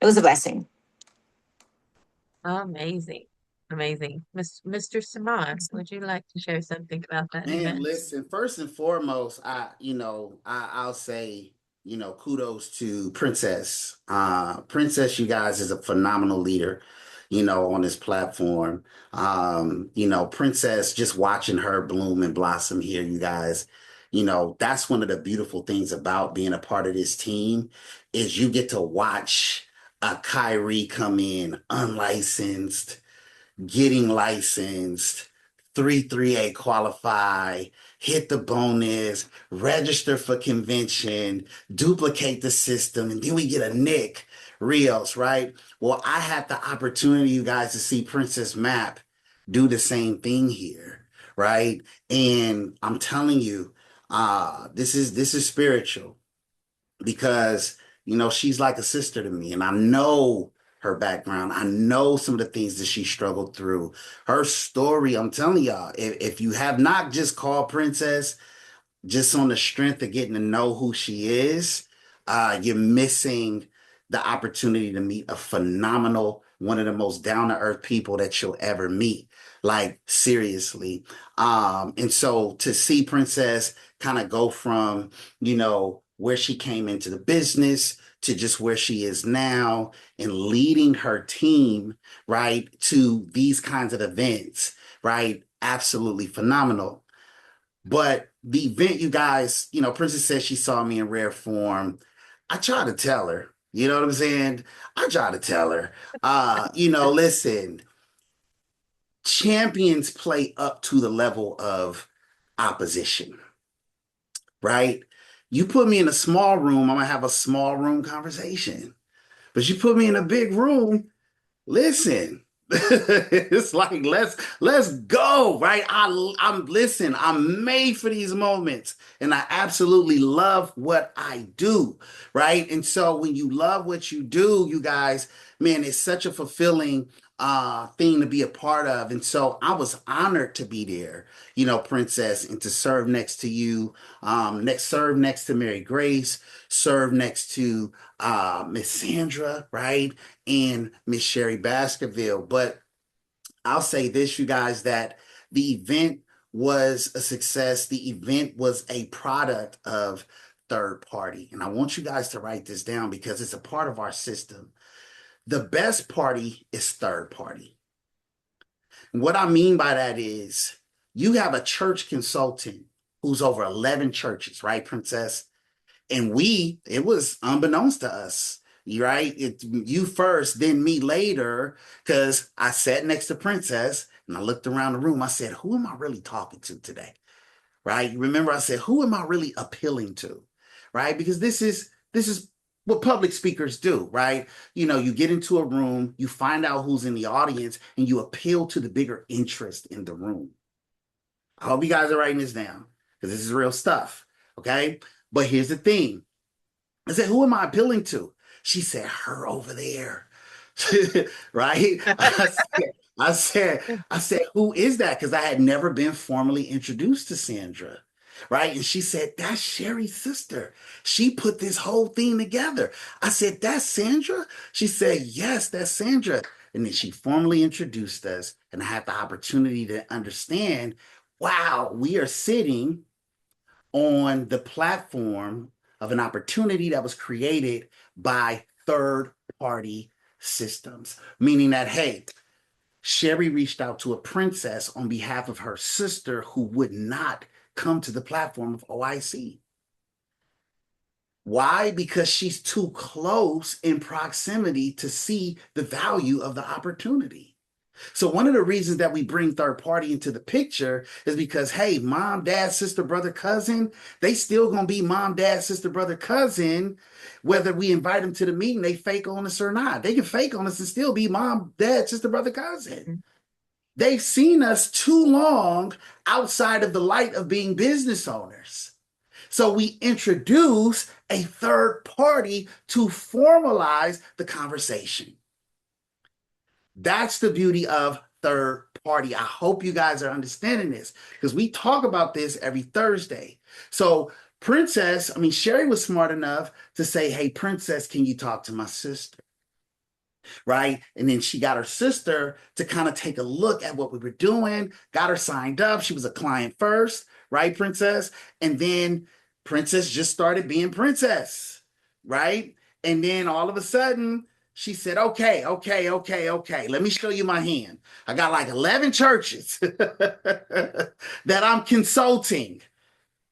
it was a blessing. Amazing. Amazing. Mr. Saman, would you like to share something about that Man, event? listen, first and foremost, I'll say, kudos to Princess. Princess, you guys, is a phenomenal leader, on this platform. Princess, just watching her bloom and blossom here, you guys, that's one of the beautiful things about being a part of this team is you get to watch a Kyrie come in unlicensed, getting licensed, 3 3A qualify, hit the bonus, register for convention, duplicate the system, and then we get a Nick Rios, right? Well, I had the opportunity, you guys, to see Princess Map do the same thing here, right? And I'm telling you, this is spiritual because she's like a sister to me, and I know her background. I know some of the things that she struggled through. Her story, I'm telling y'all, if you have not just called Princess just on the strength of getting to know who she is, you're missing the opportunity to meet a phenomenal, one of the most down to earth people that you'll ever meet. Like, seriously. And so to see Princess kind of go from, where she came into the business to just where she is now and leading her team, right, to these kinds of events, right? Absolutely phenomenal. But the event, you guys, Princess says she saw me in rare form. I try to tell her, you know what I'm saying? I try to tell her, listen, champions play up to the level of opposition, right? You put me in a small room, I'm gonna have a small room conversation. But you put me in a big room, Listen, it's like let's go, right? I'm made for these moments, and I absolutely love what I do, right? And so when you love what you do, you guys, man, it's such a fulfilling thing to be a part of. And so I was honored to be there, Princess, and to serve next to you, serve next to Mary Grace, serve next to Miss Sandra, right? And Miss Sherry Baskerville. But I'll say this, you guys, that the event was a success. The event was a product of third party. And I want you guys to write this down because it's a part of our system. The best party is third party. And what I mean by that is you have a church consultant who's over 11 churches, right, Princess? And it was unbeknownst to us, right? You first, then me later, because I sat next to Princess and I looked around the room. I said, who am I really talking to today? Right? Remember, I said, who am I really appealing to? Right? Because this is what public speakers do, right? You get into a room, you find out who's in the audience, and you appeal to the bigger interest in the room. I hope you guys are writing this down because this is real stuff, okay? But here's the thing. I said, who am I appealing to? She said, her over there, right? I said, who is that? Because I had never been formally introduced to Sandra, right? And she said, that's Sherry's sister. She put this whole thing together. I said, that's Sandra? She said, yes, that's Sandra. And then she formally introduced us, and I had the opportunity to understand, wow, we are sitting on the platform of an opportunity that was created by third-party systems, meaning that, hey, Sherry reached out to a princess on behalf of her sister who would not come to the platform of OIC. Why? Because she's too close in proximity to see the value of the opportunity. So one of the reasons that we bring third party into the picture is because, hey, mom, dad, sister, brother, cousin, they still going to be mom, dad, sister, brother, cousin, whether we invite them to the meeting, they fake on us or not. They can fake on us and still be mom, dad, sister, brother, cousin. They've seen us too long outside of the light of being business owners. So we introduce a third party to formalize the conversation. That's the beauty of third party. I hope you guys are understanding this because we talk about this every Thursday. So Sherry was smart enough to say, hey, Princess, can you talk to my sister? Right? And then she got her sister to kind of take a look at what we were doing, got her signed up. She was a client first, right, Princess? And then Princess just started being Princess, right? And then all of a sudden, she said, okay. Let me show you my hand. I got like 11 churches that I'm consulting.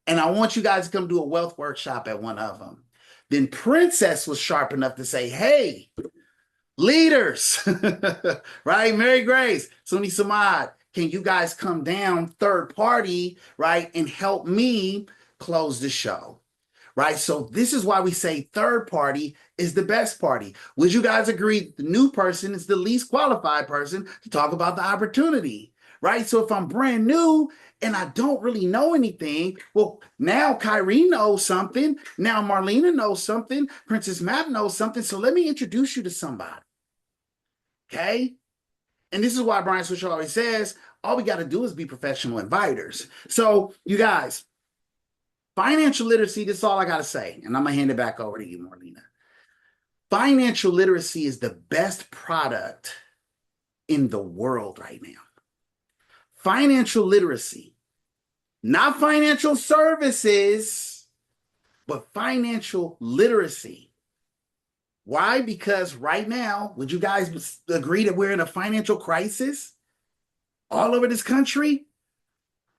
And I want you guys to come do a wealth workshop at one of them. Then Princess was sharp enough to say, hey, leaders, right? Mary Grace, Suni Samad, can you guys come down third party, right? And help me close the show. Right. So this is why we say third party is the best party. Would you guys agree the new person is the least qualified person to talk about the opportunity? Right. So if I'm brand new and I don't really know anything, well, now Kyrie knows something. Now Marlena knows something. Princess Map knows something. So let me introduce you to somebody. Okay. And this is why Brian Swisher always says, all we got to do is be professional inviters. So you guys, financial literacy, this is all I got to say. And I'm going to hand it back over to you, Marlena. Financial literacy is the best product in the world right now. Financial literacy, not financial services, but financial literacy. Why? Because right now, would you guys agree that we're in a financial crisis all over this country?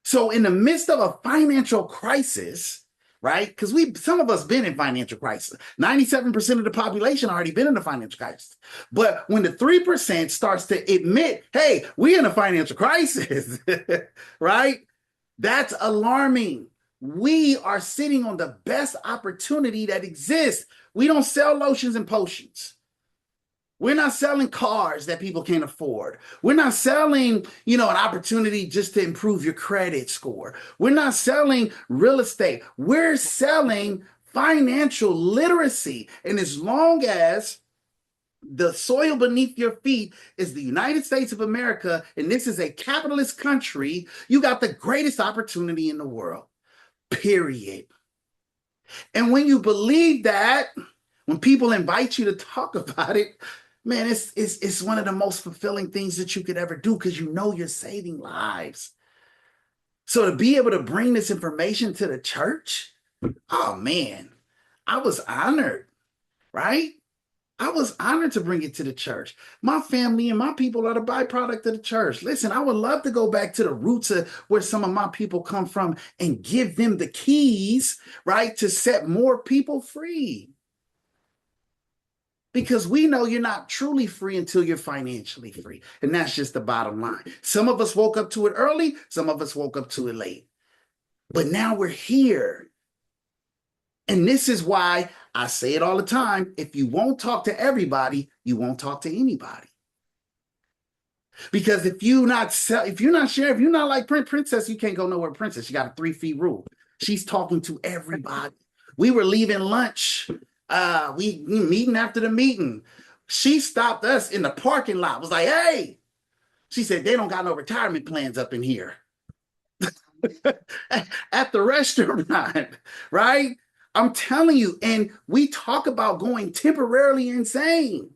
So in the midst of a financial crisis, right? Because some of us been in financial crisis. 97% of the population already been in a financial crisis. But when the 3% starts to admit, hey, we're in a financial crisis, right? That's alarming. We are sitting on the best opportunity that exists. We don't sell lotions and potions. We're not selling cars that people can't afford. We're not selling, an opportunity just to improve your credit score. We're not selling real estate. We're selling financial literacy. And as long as the soil beneath your feet is the United States of America, and this is a capitalist country, you got the greatest opportunity in the world, period. And when you believe that, when people invite you to talk about it, man, it's one of the most fulfilling things that you could ever do because you're saving lives. So to be able to bring this information to the church, oh man, I was honored, right? I was honored to bring it to the church. My family and my people are the byproduct of the church. Listen, I would love to go back to the roots of where some of my people come from and give them the keys, right, to set more people free. Because we know you're not truly free until you're financially free. And that's just the bottom line. Some of us woke up to it early, some of us woke up to it late. But now we're here. And this is why I say it all the time. If you won't talk to everybody, you won't talk to anybody. Because if you're not like Princess, you can't go nowhere. Princess, you got a 3 feet rule. She's talking to everybody. We were leaving lunch. We meeting after the meeting. She stopped us in the parking lot. Was like, hey, she said, they don't got no retirement plans up in here. At the restaurant, right? I'm telling you, and we talk about going temporarily insane.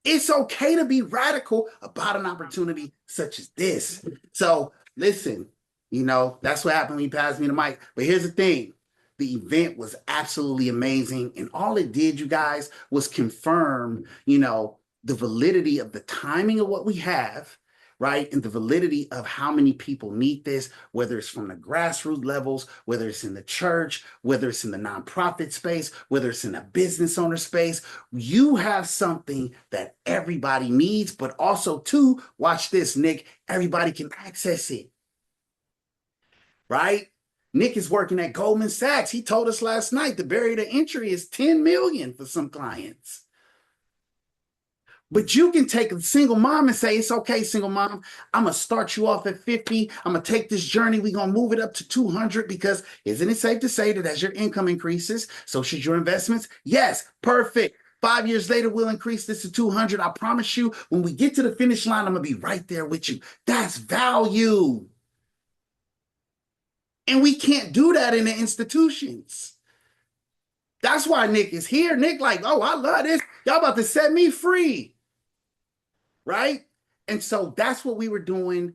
It's okay to be radical about an opportunity such as this. So listen, that's what happened when he passed me the mic. But here's the thing. The event was absolutely amazing. And all it did, you guys, was confirm, the validity of the timing of what we have, right? And the validity of how many people need this, whether it's from the grassroots levels, whether it's in the church, whether it's in the nonprofit space, whether it's in a business owner space. You have something that everybody needs, but also too, watch this, Nick, everybody can access it, right? Nick is working at Goldman Sachs. He told us last night the barrier to entry is 10 million for some clients. But you can take a single mom and say, it's okay, single mom. I'm going to start you off at 50. I'm going to take this journey. We're going to move it up to 200 because isn't it safe to say that as your income increases, so should your investments? Yes, perfect. 5 years later, we'll increase this to 200. I promise you, when we get to the finish line, I'm going to be right there with you. That's value. And we can't do that in the institutions. That's why Nick is here. Nick like, oh, I love this. Y'all about to set me free. Right? And so that's what we were doing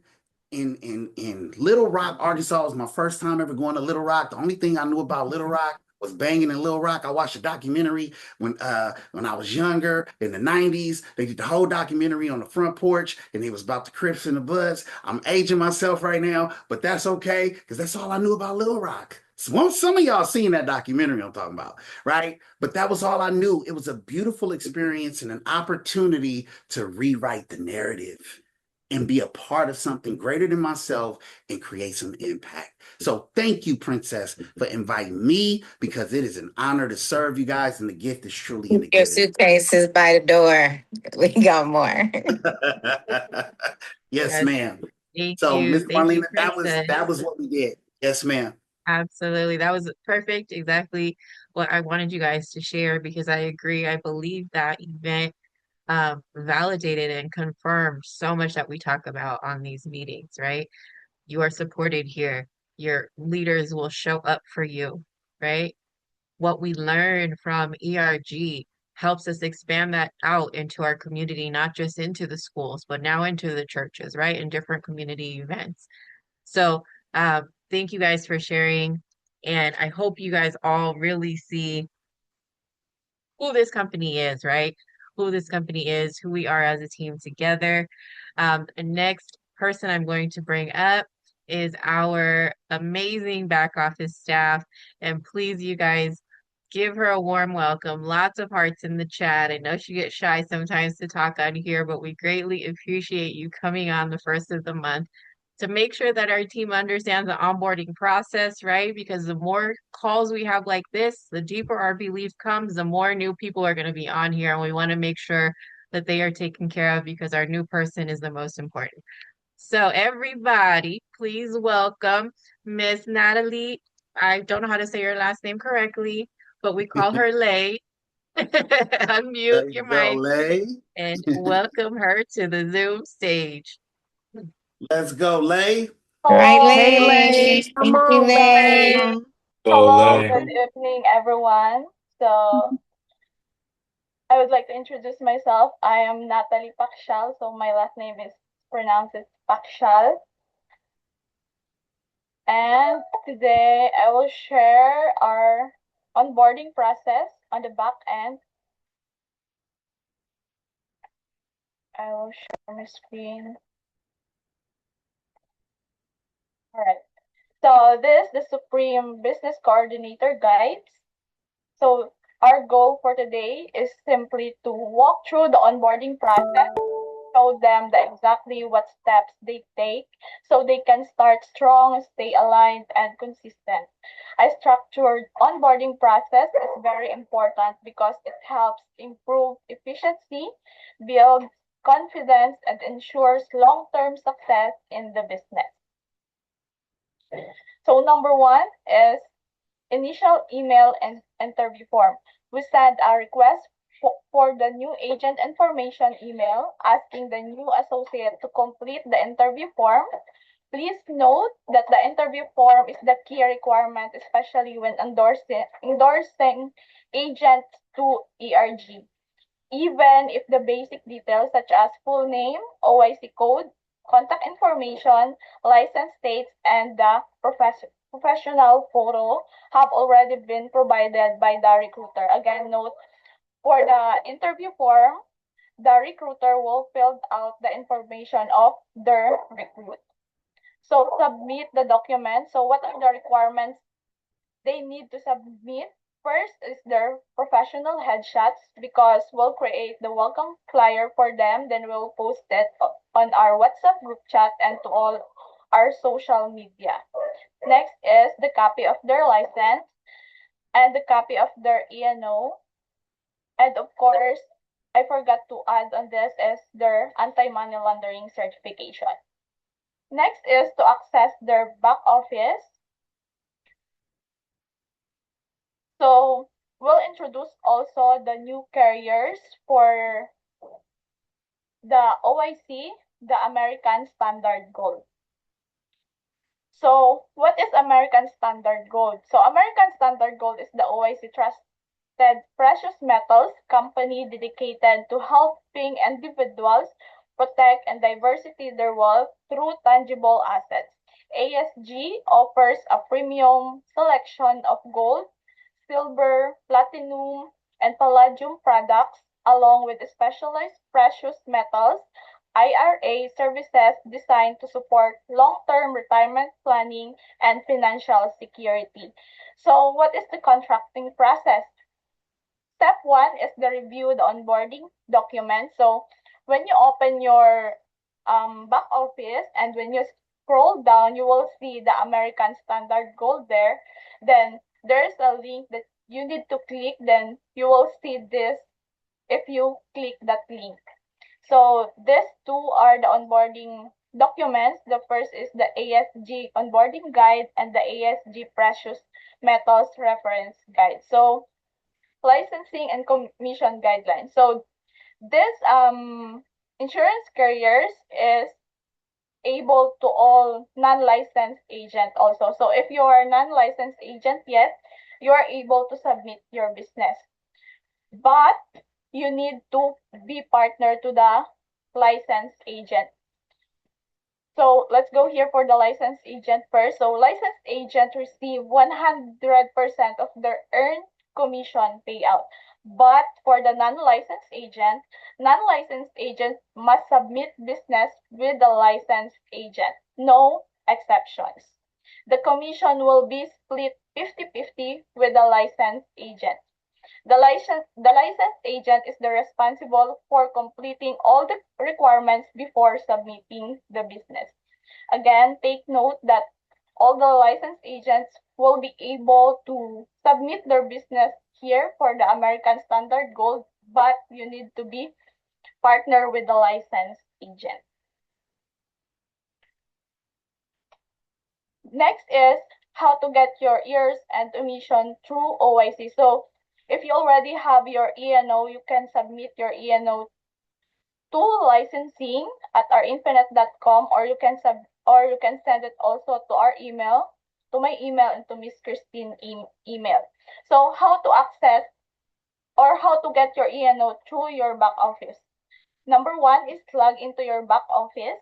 in Little Rock, Arkansas. It was my first time ever going to Little Rock. The only thing I knew about Little Rock was banging in Little Rock. I watched a documentary when I was younger in the 90s. They did the whole documentary on the front porch, and it was about the Crips and the Bloods. I'm aging myself right now, but that's okay, because that's all I knew about Little Rock. Some of y'all seen that documentary I'm talking about, right? But that was all I knew. It was a beautiful experience and an opportunity to rewrite the narrative and be a part of something greater than myself and create some impact. So thank you, Princess, for inviting me, because it is an honor to serve you guys, and the gift is truly in the Your giving. suitcase is by the door. We got more. Yes, ma'am. Thank So, you. Miss Thank you, Marlena, that was what we did. Yes, ma'am. Absolutely. That was perfect. Exactly what I wanted you guys to share, because I agree. I believe that event validated and confirmed so much that we talk about on these meetings, right? You are supported here. Your leaders will show up for you, right? What we learn from ERG helps us expand that out into our community, not just into the schools, but now into the churches, right? And different community events. So, thank you guys for sharing. And I hope you guys all really see who this company is, right? Who this company is, who we are as a team together. The next person I'm going to bring up is our amazing back office staff. And please, you guys, give her a warm welcome. Lots of hearts in the chat. I know she gets shy sometimes to talk on here, but we greatly appreciate you coming on the first of the month to make sure that our team understands the onboarding process, right? Because the more calls we have like this, the deeper our belief comes, the more new people are going to be on here. And we want to make sure that they are taken care of because our new person is the most important. So everybody, please welcome Miss Natalie. I don't know how to say your last name correctly, but we call her Lay. Unmute There your you go, mic Lay. and welcome her to the Zoom stage. Let's go, Lay. All right, Hey, Lay. Lay. Thank Come you, on, Lay. Lay. Go, Hello, Lay. good evening, everyone. So, I would like to introduce myself. I am Natalie Pakshal, so my last name is pronounced as Pakshal. And today I will share our onboarding process on the back end. I will share my screen. All right. So this is the Supreme Business Coordinator Guides. So our goal for today is simply to walk through the onboarding process, show them exactly what steps they take so they can start strong, stay aligned, and consistent. A structured onboarding process is very important because it helps improve efficiency, build confidence, and ensures long-term success in the business. So number one is initial email and interview form. We send a request for the new agent information email asking the new associate to complete the interview form. Please note that the interview form is the key requirement, especially when endorsing agents to ERG. Even if the basic details such as full name, OIC code, contact information, license dates, and the professional photo have already been provided by the recruiter. Again, note for the interview form, the recruiter will fill out the information of their recruit. So submit the document. So what are the requirements they need to submit? First is their professional headshots because we'll create the welcome flyer for them, then we'll post it on our WhatsApp group chat and to all our social media. Next is the copy of their license and the copy of their ENO. And of course, I forgot to add on this is their anti-money laundering certification. Next is to access their back office. So we'll introduce also the new carriers for the OIC, the American Standard Gold. So what is American Standard Gold? So American Standard Gold is the OIC trusted precious metals company dedicated to helping individuals protect and diversify their wealth through tangible assets. ASG offers a premium selection of gold, silver, platinum, and palladium products, along with specialized precious metals, IRA services designed to support long-term retirement planning and financial security. So what is the contracting process? Step one is the review the onboarding document. So when you open your back office and when you scroll down, you will see the American Standard Gold there. Then there's a link that you need to click. Then you will see this if you click that link. So these two are the onboarding documents. The first is the ASG onboarding guide and the ASG precious metals reference guide. So licensing and commission guidelines. So this insurance carriers is able to all non-licensed agent also. So if you are non-licensed agent yet, you are able to submit your business. But you need to be partner to the licensed agent. So let's go here for the licensed agent first. So licensed agent receive 100% of their earned commission payout. But for the non-licensed agent must submit business with the licensed agent. No exceptions. The commission will be split 50-50 with the licensed agent. The licensed agent is the responsible for completing all the requirements before submitting the business. Again, take note that all the licensed agents will be able to submit their business here for the American Standard Gold, but you need to be partner with the licensed agent. Next is how to get your EARS and emission through OIC. So if you already have your ENO, you can submit your ENO to licensing at ourinfinite.com, or you can send it also to our email, to my email, and to Miss Christine email. So how to access or how to get your ENO through your back office. Number 1 is log into your back office.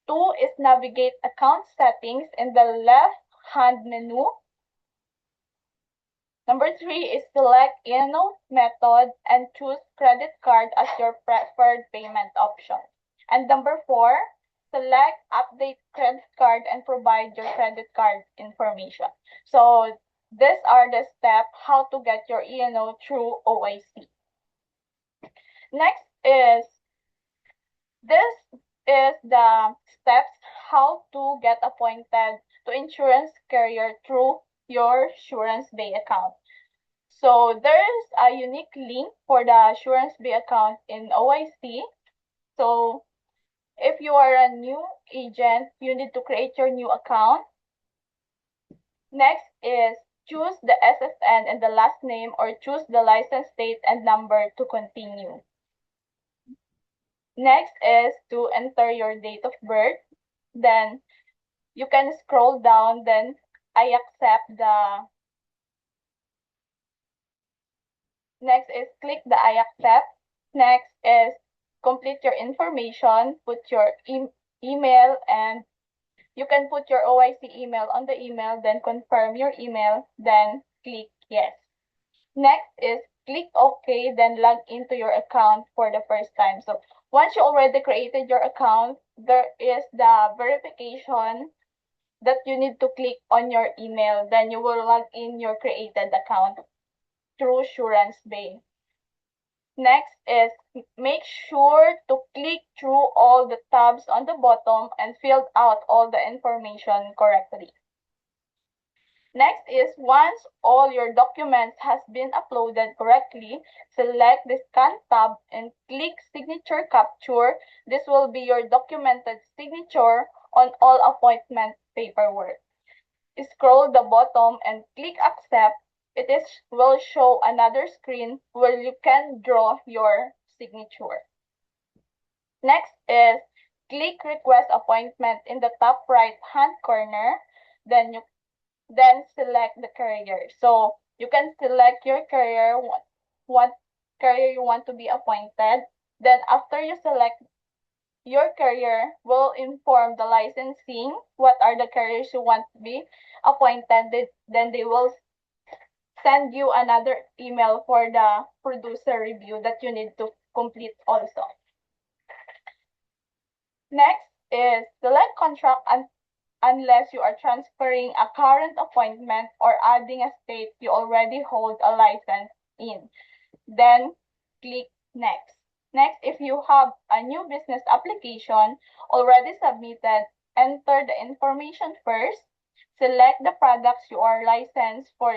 2 is navigate account settings in the left-hand menu. Number 3 is select ENO method and choose credit card as your preferred payment option. And number 4, select update credit card and provide your credit card information. So these are the steps how to get your ENO through OIC. Next is, this is the steps how to get appointed to insurance carrier through your SuranceBay account. So there is a unique link for the SuranceBay account in OIC. So if you are a new agent, you need to create your new account. Next is choose the SSN and the last name, or choose the license state and number to continue. Next is to enter your date of birth. Then you can scroll down, then I accept the, next is click the I accept. Next is complete your information, put your email, and you can put your OIC email on the email, then confirm your email, then click yes. Next is click OK, then log into your account for the first time. So once you already created your account, there is the verification that you need to click on your email. Then you will log in your created account through SuranceBay. Next is make sure to click through all the tabs on the bottom and fill out all the information correctly. Next is, once all your documents has been uploaded correctly, select the scan tab and click signature capture. This will be your documented signature on all appointment paperwork. Scroll the bottom and click accept. It will show another screen where you can draw your signature. Next is click request appointment in the top right hand corner. Then select the carrier. So you can select your carrier, what carrier you want to be appointed. Then after you select your carrier, will inform the licensing what are the carriers you want to be appointed. Then they will send you another email for the producer review that you need to complete also. Next is select contract unless you are transferring a current appointment or adding a state you already hold a license in. Then click next. Next, if you have a new business application already submitted, enter the information first, select the products you are licensed for,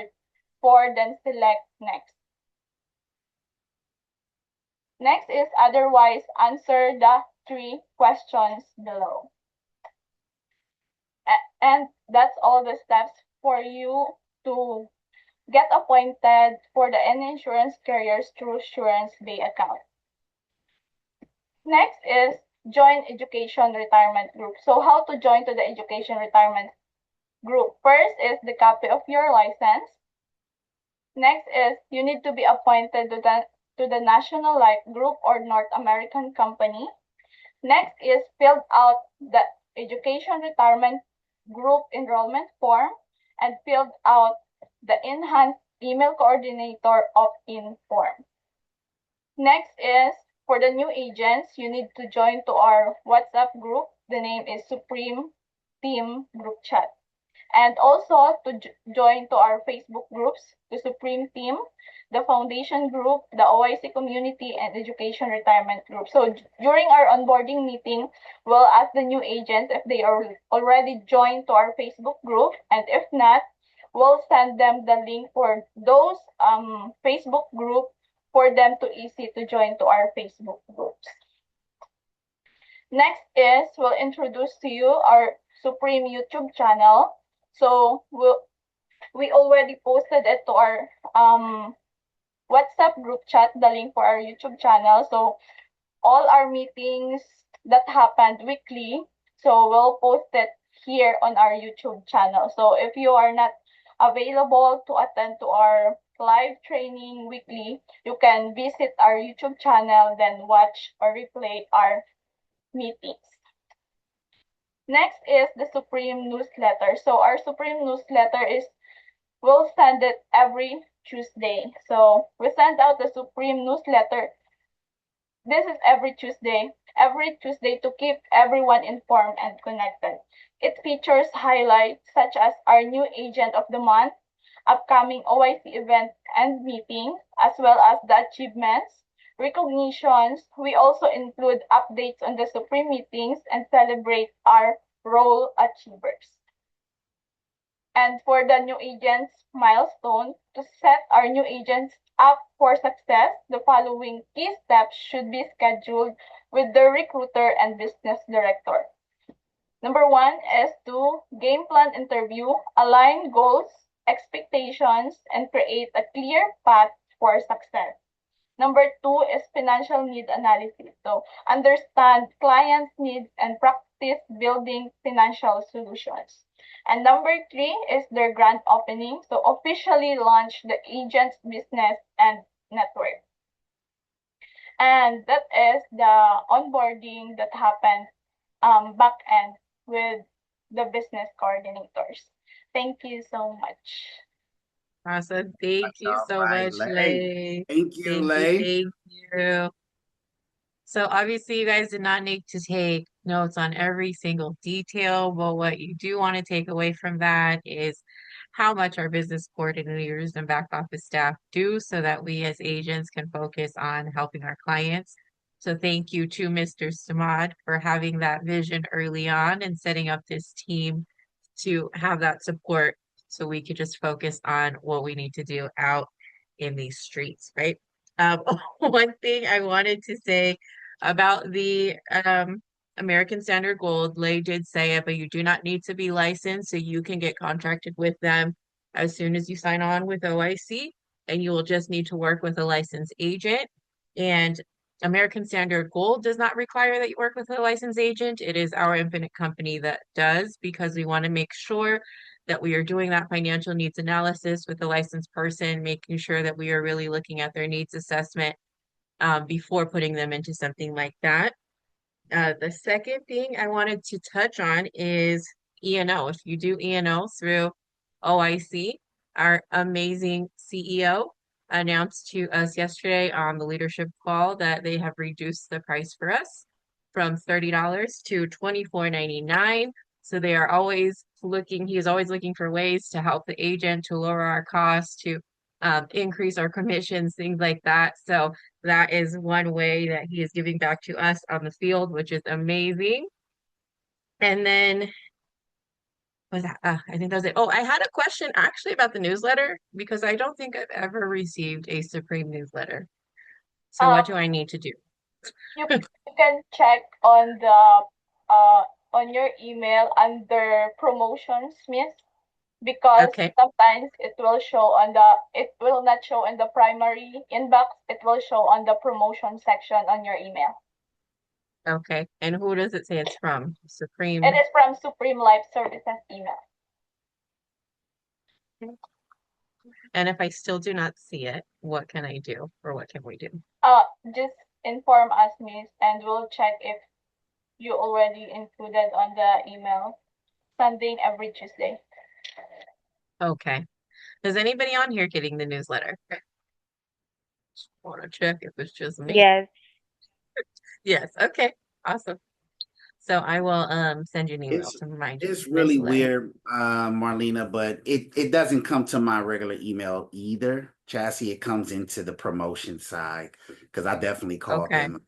then select next. Next is otherwise, answer the 3 questions below. And that's all the steps for you to get appointed for the any insurance carriers through SuranceBay account. Next is join education retirement group. So how to join to the education retirement group? First is the copy of your license. Next is you need to be appointed to the National Life Group or North American Company. Next is filled out the education retirement group enrollment form and filled out the enhanced email coordinator opt-in form. Next is for the new agents, you need to join to our WhatsApp group. The name is Supreme Team Group Chat. And also to join to our Facebook groups, the Supreme Team, the Foundation Group, the OIC Community, and Education Retirement Group. So during our onboarding meeting, we'll ask the new agents if they are already joined to our Facebook group, and if not, we'll send them the link for those Facebook group for them to easy to join to our Facebook groups. Next is we'll introduce to you our Supreme YouTube channel. So we already posted it to our WhatsApp group chat, the link for our YouTube channel. So all our meetings that happened weekly, so we'll post it here on our YouTube channel. So if you are not available to attend to our live training weekly, you can visit our YouTube channel, then watch or replay our meetings. Next is the Supreme newsletter. So our Supreme newsletter is, we'll send it every Tuesday. So we send out the Supreme newsletter. This is every Tuesday to keep everyone informed and connected. It features highlights such as our new agent of the month, upcoming OIC event and meetings, as well as the achievements, recognitions. We also include updates on the Supreme meetings and celebrate our role achievers. And for the new agents milestone, to set our new agents up for success, the following key steps should be scheduled with the recruiter and business director. Number 1 is to game plan interview, align goals, expectations, and create a clear path for success. Number 2 is financial need analysis. So understand clients' needs and practice building financial solutions. And number 3 is their grand opening. So officially launch the agent's business and network. And that is the onboarding that happened back end with the business coordinators. Thank you so much. Awesome. Thank you so All right, much, Lay. Lay. Thank you, Thank you, Lay. thank you. So obviously you guys did not need to take notes on every single detail, but what you do want to take away from that is how much our business coordinators and back office staff do so that we as agents can focus on helping our clients. So thank you to Mr. Samad for having that vision early on and setting up this team to have that support so we could just focus on what we need to do out in these streets, right? One thing I wanted to say about the American Standard Gold, Lay did say it, but you do not need to be licensed, so you can get contracted with them as soon as you sign on with OIC, and you will just need to work with a licensed agent. And American Standard Gold does not require that you work with a licensed agent. It is our Infinite company that does, because we want to make sure that we are doing that financial needs analysis with a licensed person, making sure that we are really looking at their needs assessment before putting them into something like that. The second thing I wanted to touch on is E&O. If you do E&O through OIC, our amazing CEO announced to us yesterday on the leadership call that they have reduced the price for us from $30 to $24.99. So they are always looking, he is always looking for ways to help the agent to lower our costs, to increase our commissions, things like that. So that is one way that he is giving back to us on the field, which is amazing. And then was that? I think that was it. Oh, I had a question actually about the newsletter because I don't think I've ever received a Supreme newsletter. So what do I need to do? You can check on the on your email under promotions, Miss, because Okay. sometimes it will not show in the primary inbox, it will show on the promotion section on your email. Okay. And who does it say it's from? Supreme. It is from Supreme Life Services email. And if I still do not see it, what can I do or what can we do? Just inform us, Miss, and we'll check if you already included on the email. Sending every Tuesday. Okay. Is anybody on here getting the newsletter? Just want to check if it's just me. Yes. Yes. Okay. Awesome. So I will send you an email It's to remind you, it's Miss really Lay. weird, Marlena, but it doesn't come to my regular email either. Chassis, it comes into the promotion side because I definitely called Okay. them.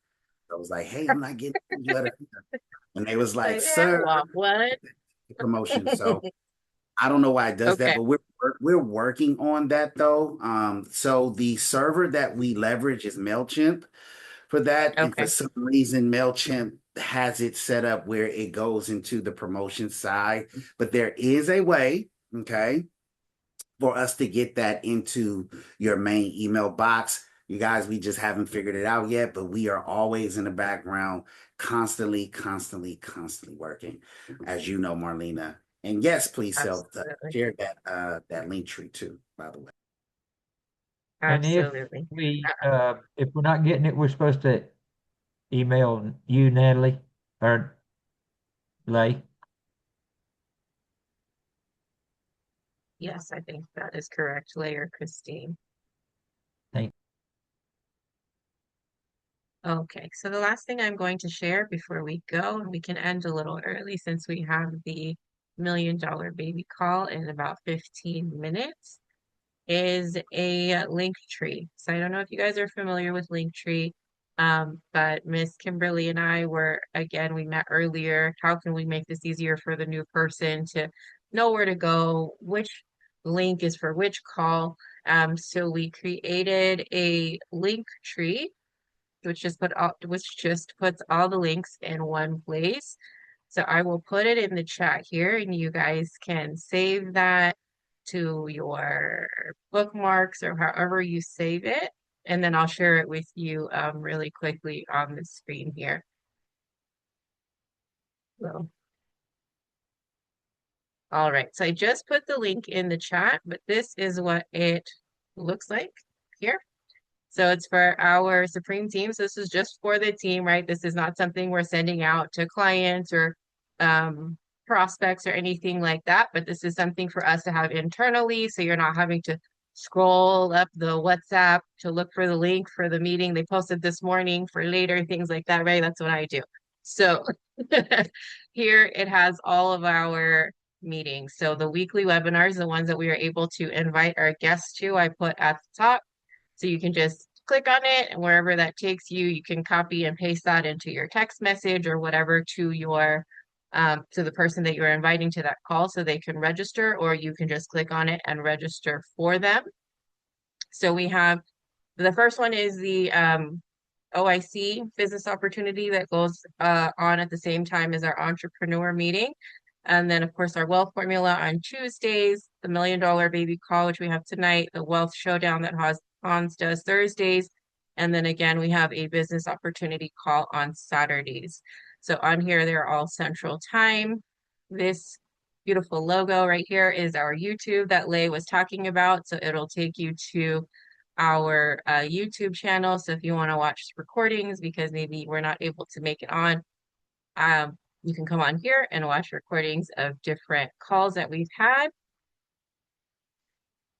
I was like, "Hey, I'm not getting the newsletter," and they was like, Like, yeah, "Sir, what? promotion." So I don't know why it does that, Okay. but we're working on that though. So the server that we leverage is Mailchimp for that, and for Okay. some reason, Mailchimp has it set up where it goes into the promotion side. But there is a way, okay, for us to get that into your main email box. You guys, we just haven't figured it out yet, but we are always in the background, constantly working, as you know, Marlena. And yes, please Absolutely. share that link tree too, by the way. And Absolutely. if we're not getting it, we're supposed to email you, Natalie, or Lay. Yes, I think that is correct, Layer Christine. Thank Okay, so the last thing I'm going to share before we go, and we can end a little early since we have the $1 million baby call in about 15 minutes, is a link tree. So I don't know if you guys are familiar with Linktree, but Miss Kimberly and I were, again, we met earlier. How can we make this easier for the new person to know where to go, which link is for which call? So we created a link tree, which just puts all the links in one place. So I will put it in the chat here, and you guys can save that to your bookmarks or however you save it. And then I'll share it with you really quickly on the screen here. So, all right, so I just put the link in the chat, but this is what it looks like here. So it's for our Supreme team. So this is just for the team, right? This is not something we're sending out to clients or prospects or anything like that, but this is something for us to have internally. So you're not having to scroll up the WhatsApp to look for the link for the meeting they posted this morning for later, things like that, right? That's what I do. So here it has all of our meetings. So the weekly webinars, the ones that we are able to invite our guests to, I put at the top. So you can just click on it, and wherever that takes you, you can copy and paste that into your text message or whatever to your to the person that you're inviting to that call so they can register, or you can just click on it and register for them. So we have the first one is the OIC business opportunity that goes on at the same time as our entrepreneur meeting. And then, of course, our wealth formula on Tuesdays, the $1 million baby call, which we have tonight, the wealth showdown that Hans does Thursdays. And then again, we have a business opportunity call on Saturdays. So on here, they're all Central Time. This beautiful logo right here is our YouTube that Lay was talking about. So it'll take you to our YouTube channel. So if you want to watch recordings because maybe we're not able to make it on, you can come on here and watch recordings of different calls that we've had.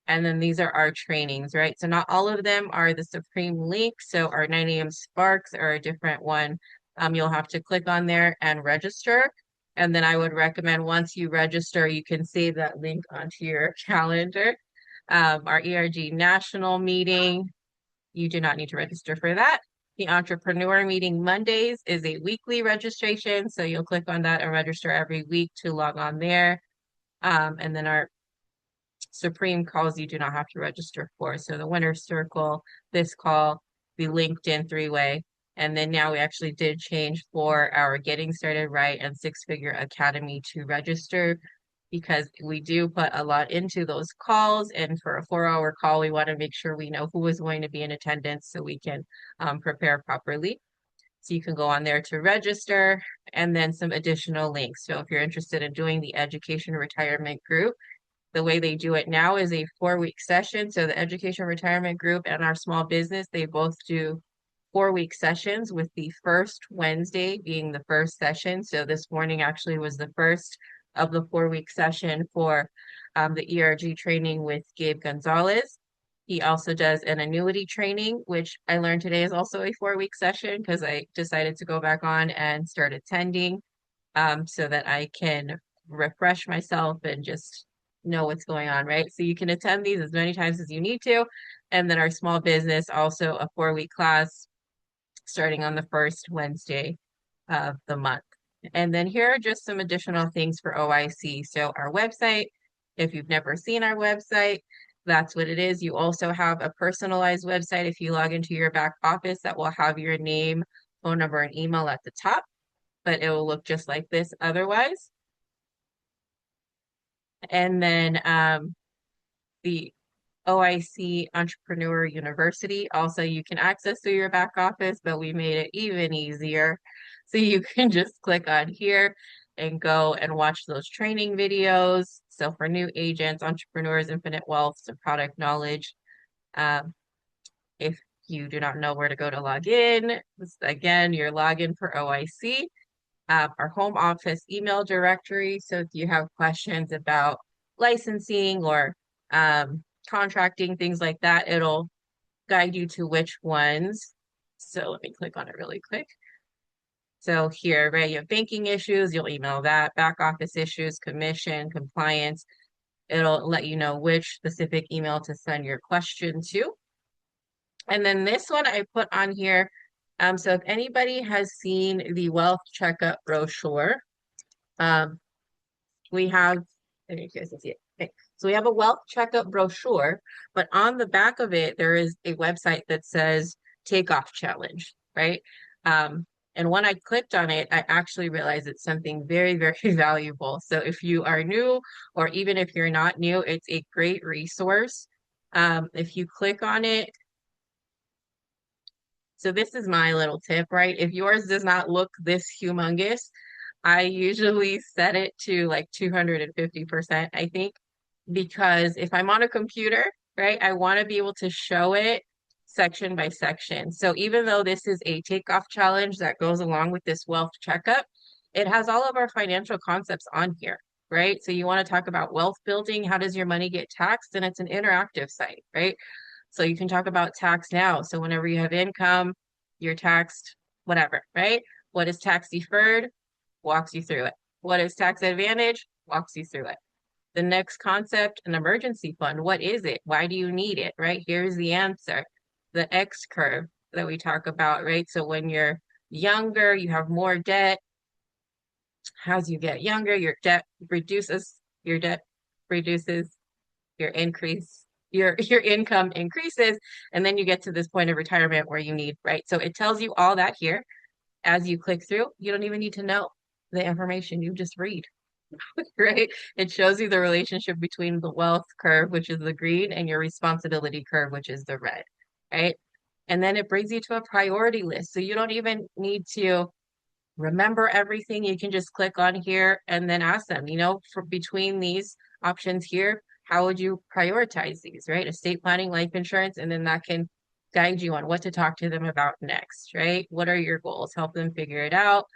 And then these are our trainings, right? So not all of them are the Supreme link. So our 9 a.m. Sparks are a different one. You'll have to click on there and register. And then I would recommend once you register, you can save that link onto your calendar. Our ERG national meeting, you do not need to register for that. The entrepreneur meeting Mondays is a weekly registration. So you'll click on that and register every week to log on there. And then our Supreme calls you do not have to register for. So the winner's circle, this call, the LinkedIn three-way. And then now we actually did change for our Getting Started Right and Six Figure Academy to register because we do put a lot into those calls. And for a 4-hour call, we want to make sure we know who is going to be in attendance so we can prepare properly. So you can go on there to register and then some additional links. So if you're interested in doing the education retirement group, the way they do it now is a 4-week session. So the education retirement group and our small business, they both do 4-week sessions with the first Wednesday being the first session. So this morning actually was the first of the 4-week session for the ERG training with Gabe Gonzalez. He also does an annuity training, which I learned today is also a 4-week session because I decided to go back on and start attending. so that I can refresh myself and just know what's going on, right? So you can attend these as many times as you need to. And then our small business, also a 4-week class starting on the first Wednesday of the month. And then here are just some additional things for OIC. So our website, if you've never seen our website, that's what it is. You also have a personalized website if you log into your back office that will have your name, phone number, and email at the top, but it will look just like this otherwise. And then the OIC Entrepreneur University. Also, you can access through your back office, but we made it even easier. So you can just click on here and go and watch those training videos. So for new agents, entrepreneurs, infinite wealth, and product knowledge. If you do not know where to go to log in, again, your login for OIC. Our home office email directory. So if you have questions about licensing or contracting, things like that, it'll guide you to which ones. So let me click on it really quick. So here, right, you have banking issues, you'll email that, back office issues, commission, compliance. It'll let you know which specific email to send your question to. And then this one I put on here. So if anybody has seen the Wealth Checkup brochure, we have, I think you guys can see it. Okay. So we have a wealth checkup brochure, but on the back of it, there is a website that says Takeoff Challenge, right? And when I clicked on it, I actually realized it's something very, very valuable. So if you are new, or even if you're not new, it's a great resource. If you click on it, so this is my little tip, right? If yours does not look this humongous, I usually set it to like 250%, I think, because if I'm on a computer, right, I want to be able to show it section by section. So even though this is a takeoff challenge that goes along with this wealth checkup, it has all of our financial concepts on here, right? So you want to talk about wealth building, how does your money get taxed? And it's an interactive site, right? So you can talk about tax now. So whenever you have income, you're taxed, whatever, right? What is tax deferred? Walks you through it. What is tax advantage? Walks you through it. The next concept, an emergency fund. What is it? Why do you need it, right? Here's the answer. The X curve that we talk about, right? So when you're younger, you have more debt. As you get younger, your debt reduces, your increase, your income increases, and then you get to this point of retirement where you need, right? So it tells you all that here. As you click through, you don't even need to know the information, you just read. Right? It shows you the relationship between the wealth curve, which is the green, and your responsibility curve, which is the red, right? And then it brings you to a priority list. So you don't even need to remember everything. You can just click on here and then ask them, for between these options here, how would you prioritize these, right? Estate planning, life insurance, and then that can guide you on what to talk to them about next, right? What are your goals? Help them figure it out.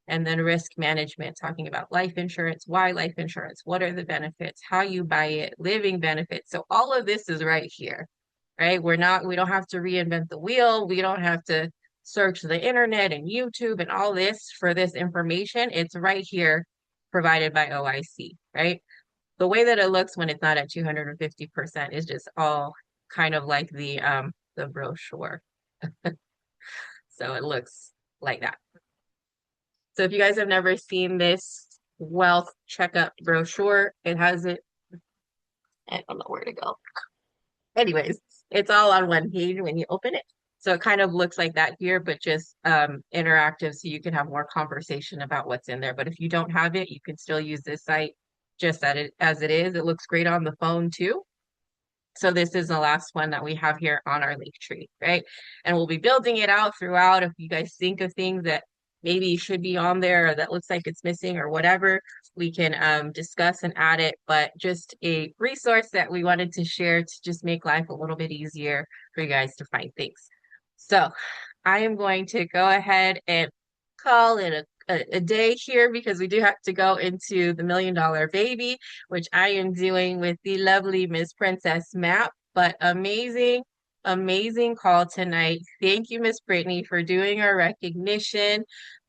And then risk management, talking about life insurance, why life insurance, what are the benefits, how you buy it, living benefits. So all of this is right here, right? We don't have to reinvent the wheel. We don't have to search the internet and YouTube and all this for this information. It's right here provided by OIC, right? The way that it looks when it's not at 250% is just all kind of like the brochure. So it looks like that. So if you guys have never seen this wealth checkup brochure, it has it. I don't know where to go. Anyways, it's all on one page when you open it. So it kind of looks like that here, but just interactive so you can have more conversation about what's in there. But if you don't have it, you can still use this site just as it is. It looks great on the phone too. So this is the last one that we have here on our Linktree, right? And we'll be building it out throughout. If you guys think of things that maybe should be on there or that looks like it's missing or whatever, we can discuss and add it. But just a resource that we wanted to share to just make life a little bit easier for you guys to find things. So I am going to go ahead and call it a day here because we do have to go into the $1 Million Baby, which I am doing with the lovely Miss Princess Map. But amazing amazing call tonight. Thank you, Miss Brittany, for doing our recognition.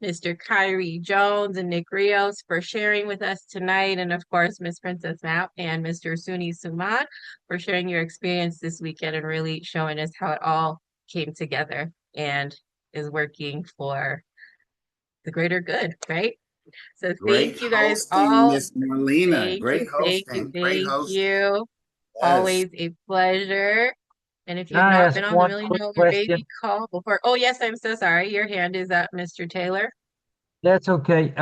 Mr. Kyrie Jones and Nick Rios for sharing with us tonight. And of course, Miss Princess Map and Mr. Suni Suman for sharing your experience this weekend and really showing us how it all came together and is working for the greater good, right? So Great thank you guys hosting, all. Miss Marlena. Thank Great you, thank you, hosting. Great thank hosting. you. Yes. Always a pleasure. And if Can you've I not ask been on the one Million quick Dollar question? Baby call before, oh yes, I'm so sorry. Your hand is up, Mr. Taylor. That's okay.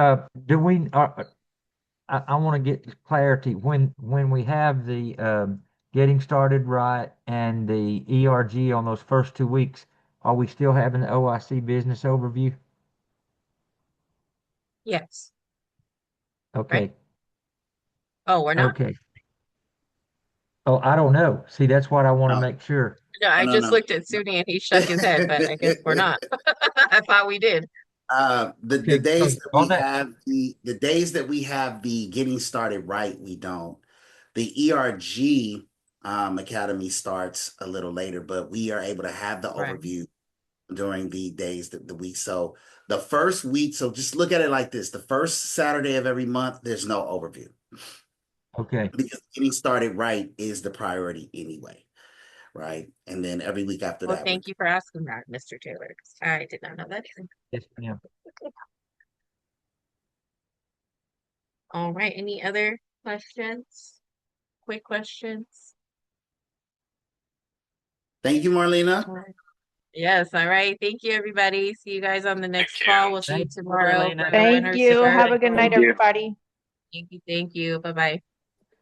Do we, I want to get clarity when we have the getting started right and the ERG on those first 2 weeks, are we still having the OIC business overview? Yes. Okay. Right? Oh, we're not? Okay. Oh, I don't know. See, that's what I want to No, make sure. No, I no, just no. looked at Suni and he shook his head, but I guess we're not. I thought we did. The Okay, days so that on we that, have the days that we have the getting started right, we don't. The ERG Academy starts a little later, but we are able to have the Right. overview during the days that the week. So the first week, so just look at it like this: the first Saturday of every month, there's no overview okay. because getting started right is the priority anyway, right? And then every week after Well, that, we're thank you for asking that, Mr. Taylor. I did not know that either. Yes, ma'am. All right. Any other questions? Quick questions? Thank you, Marlena. All right. Yes. All right. Thank you, everybody. See you guys on the next Thank call. you. We'll see you Thank you, tomorrow Marlena. for the Thank winner's you. Have a circle. good night, Thank you. everybody. Thank you. Thank you. Bye bye.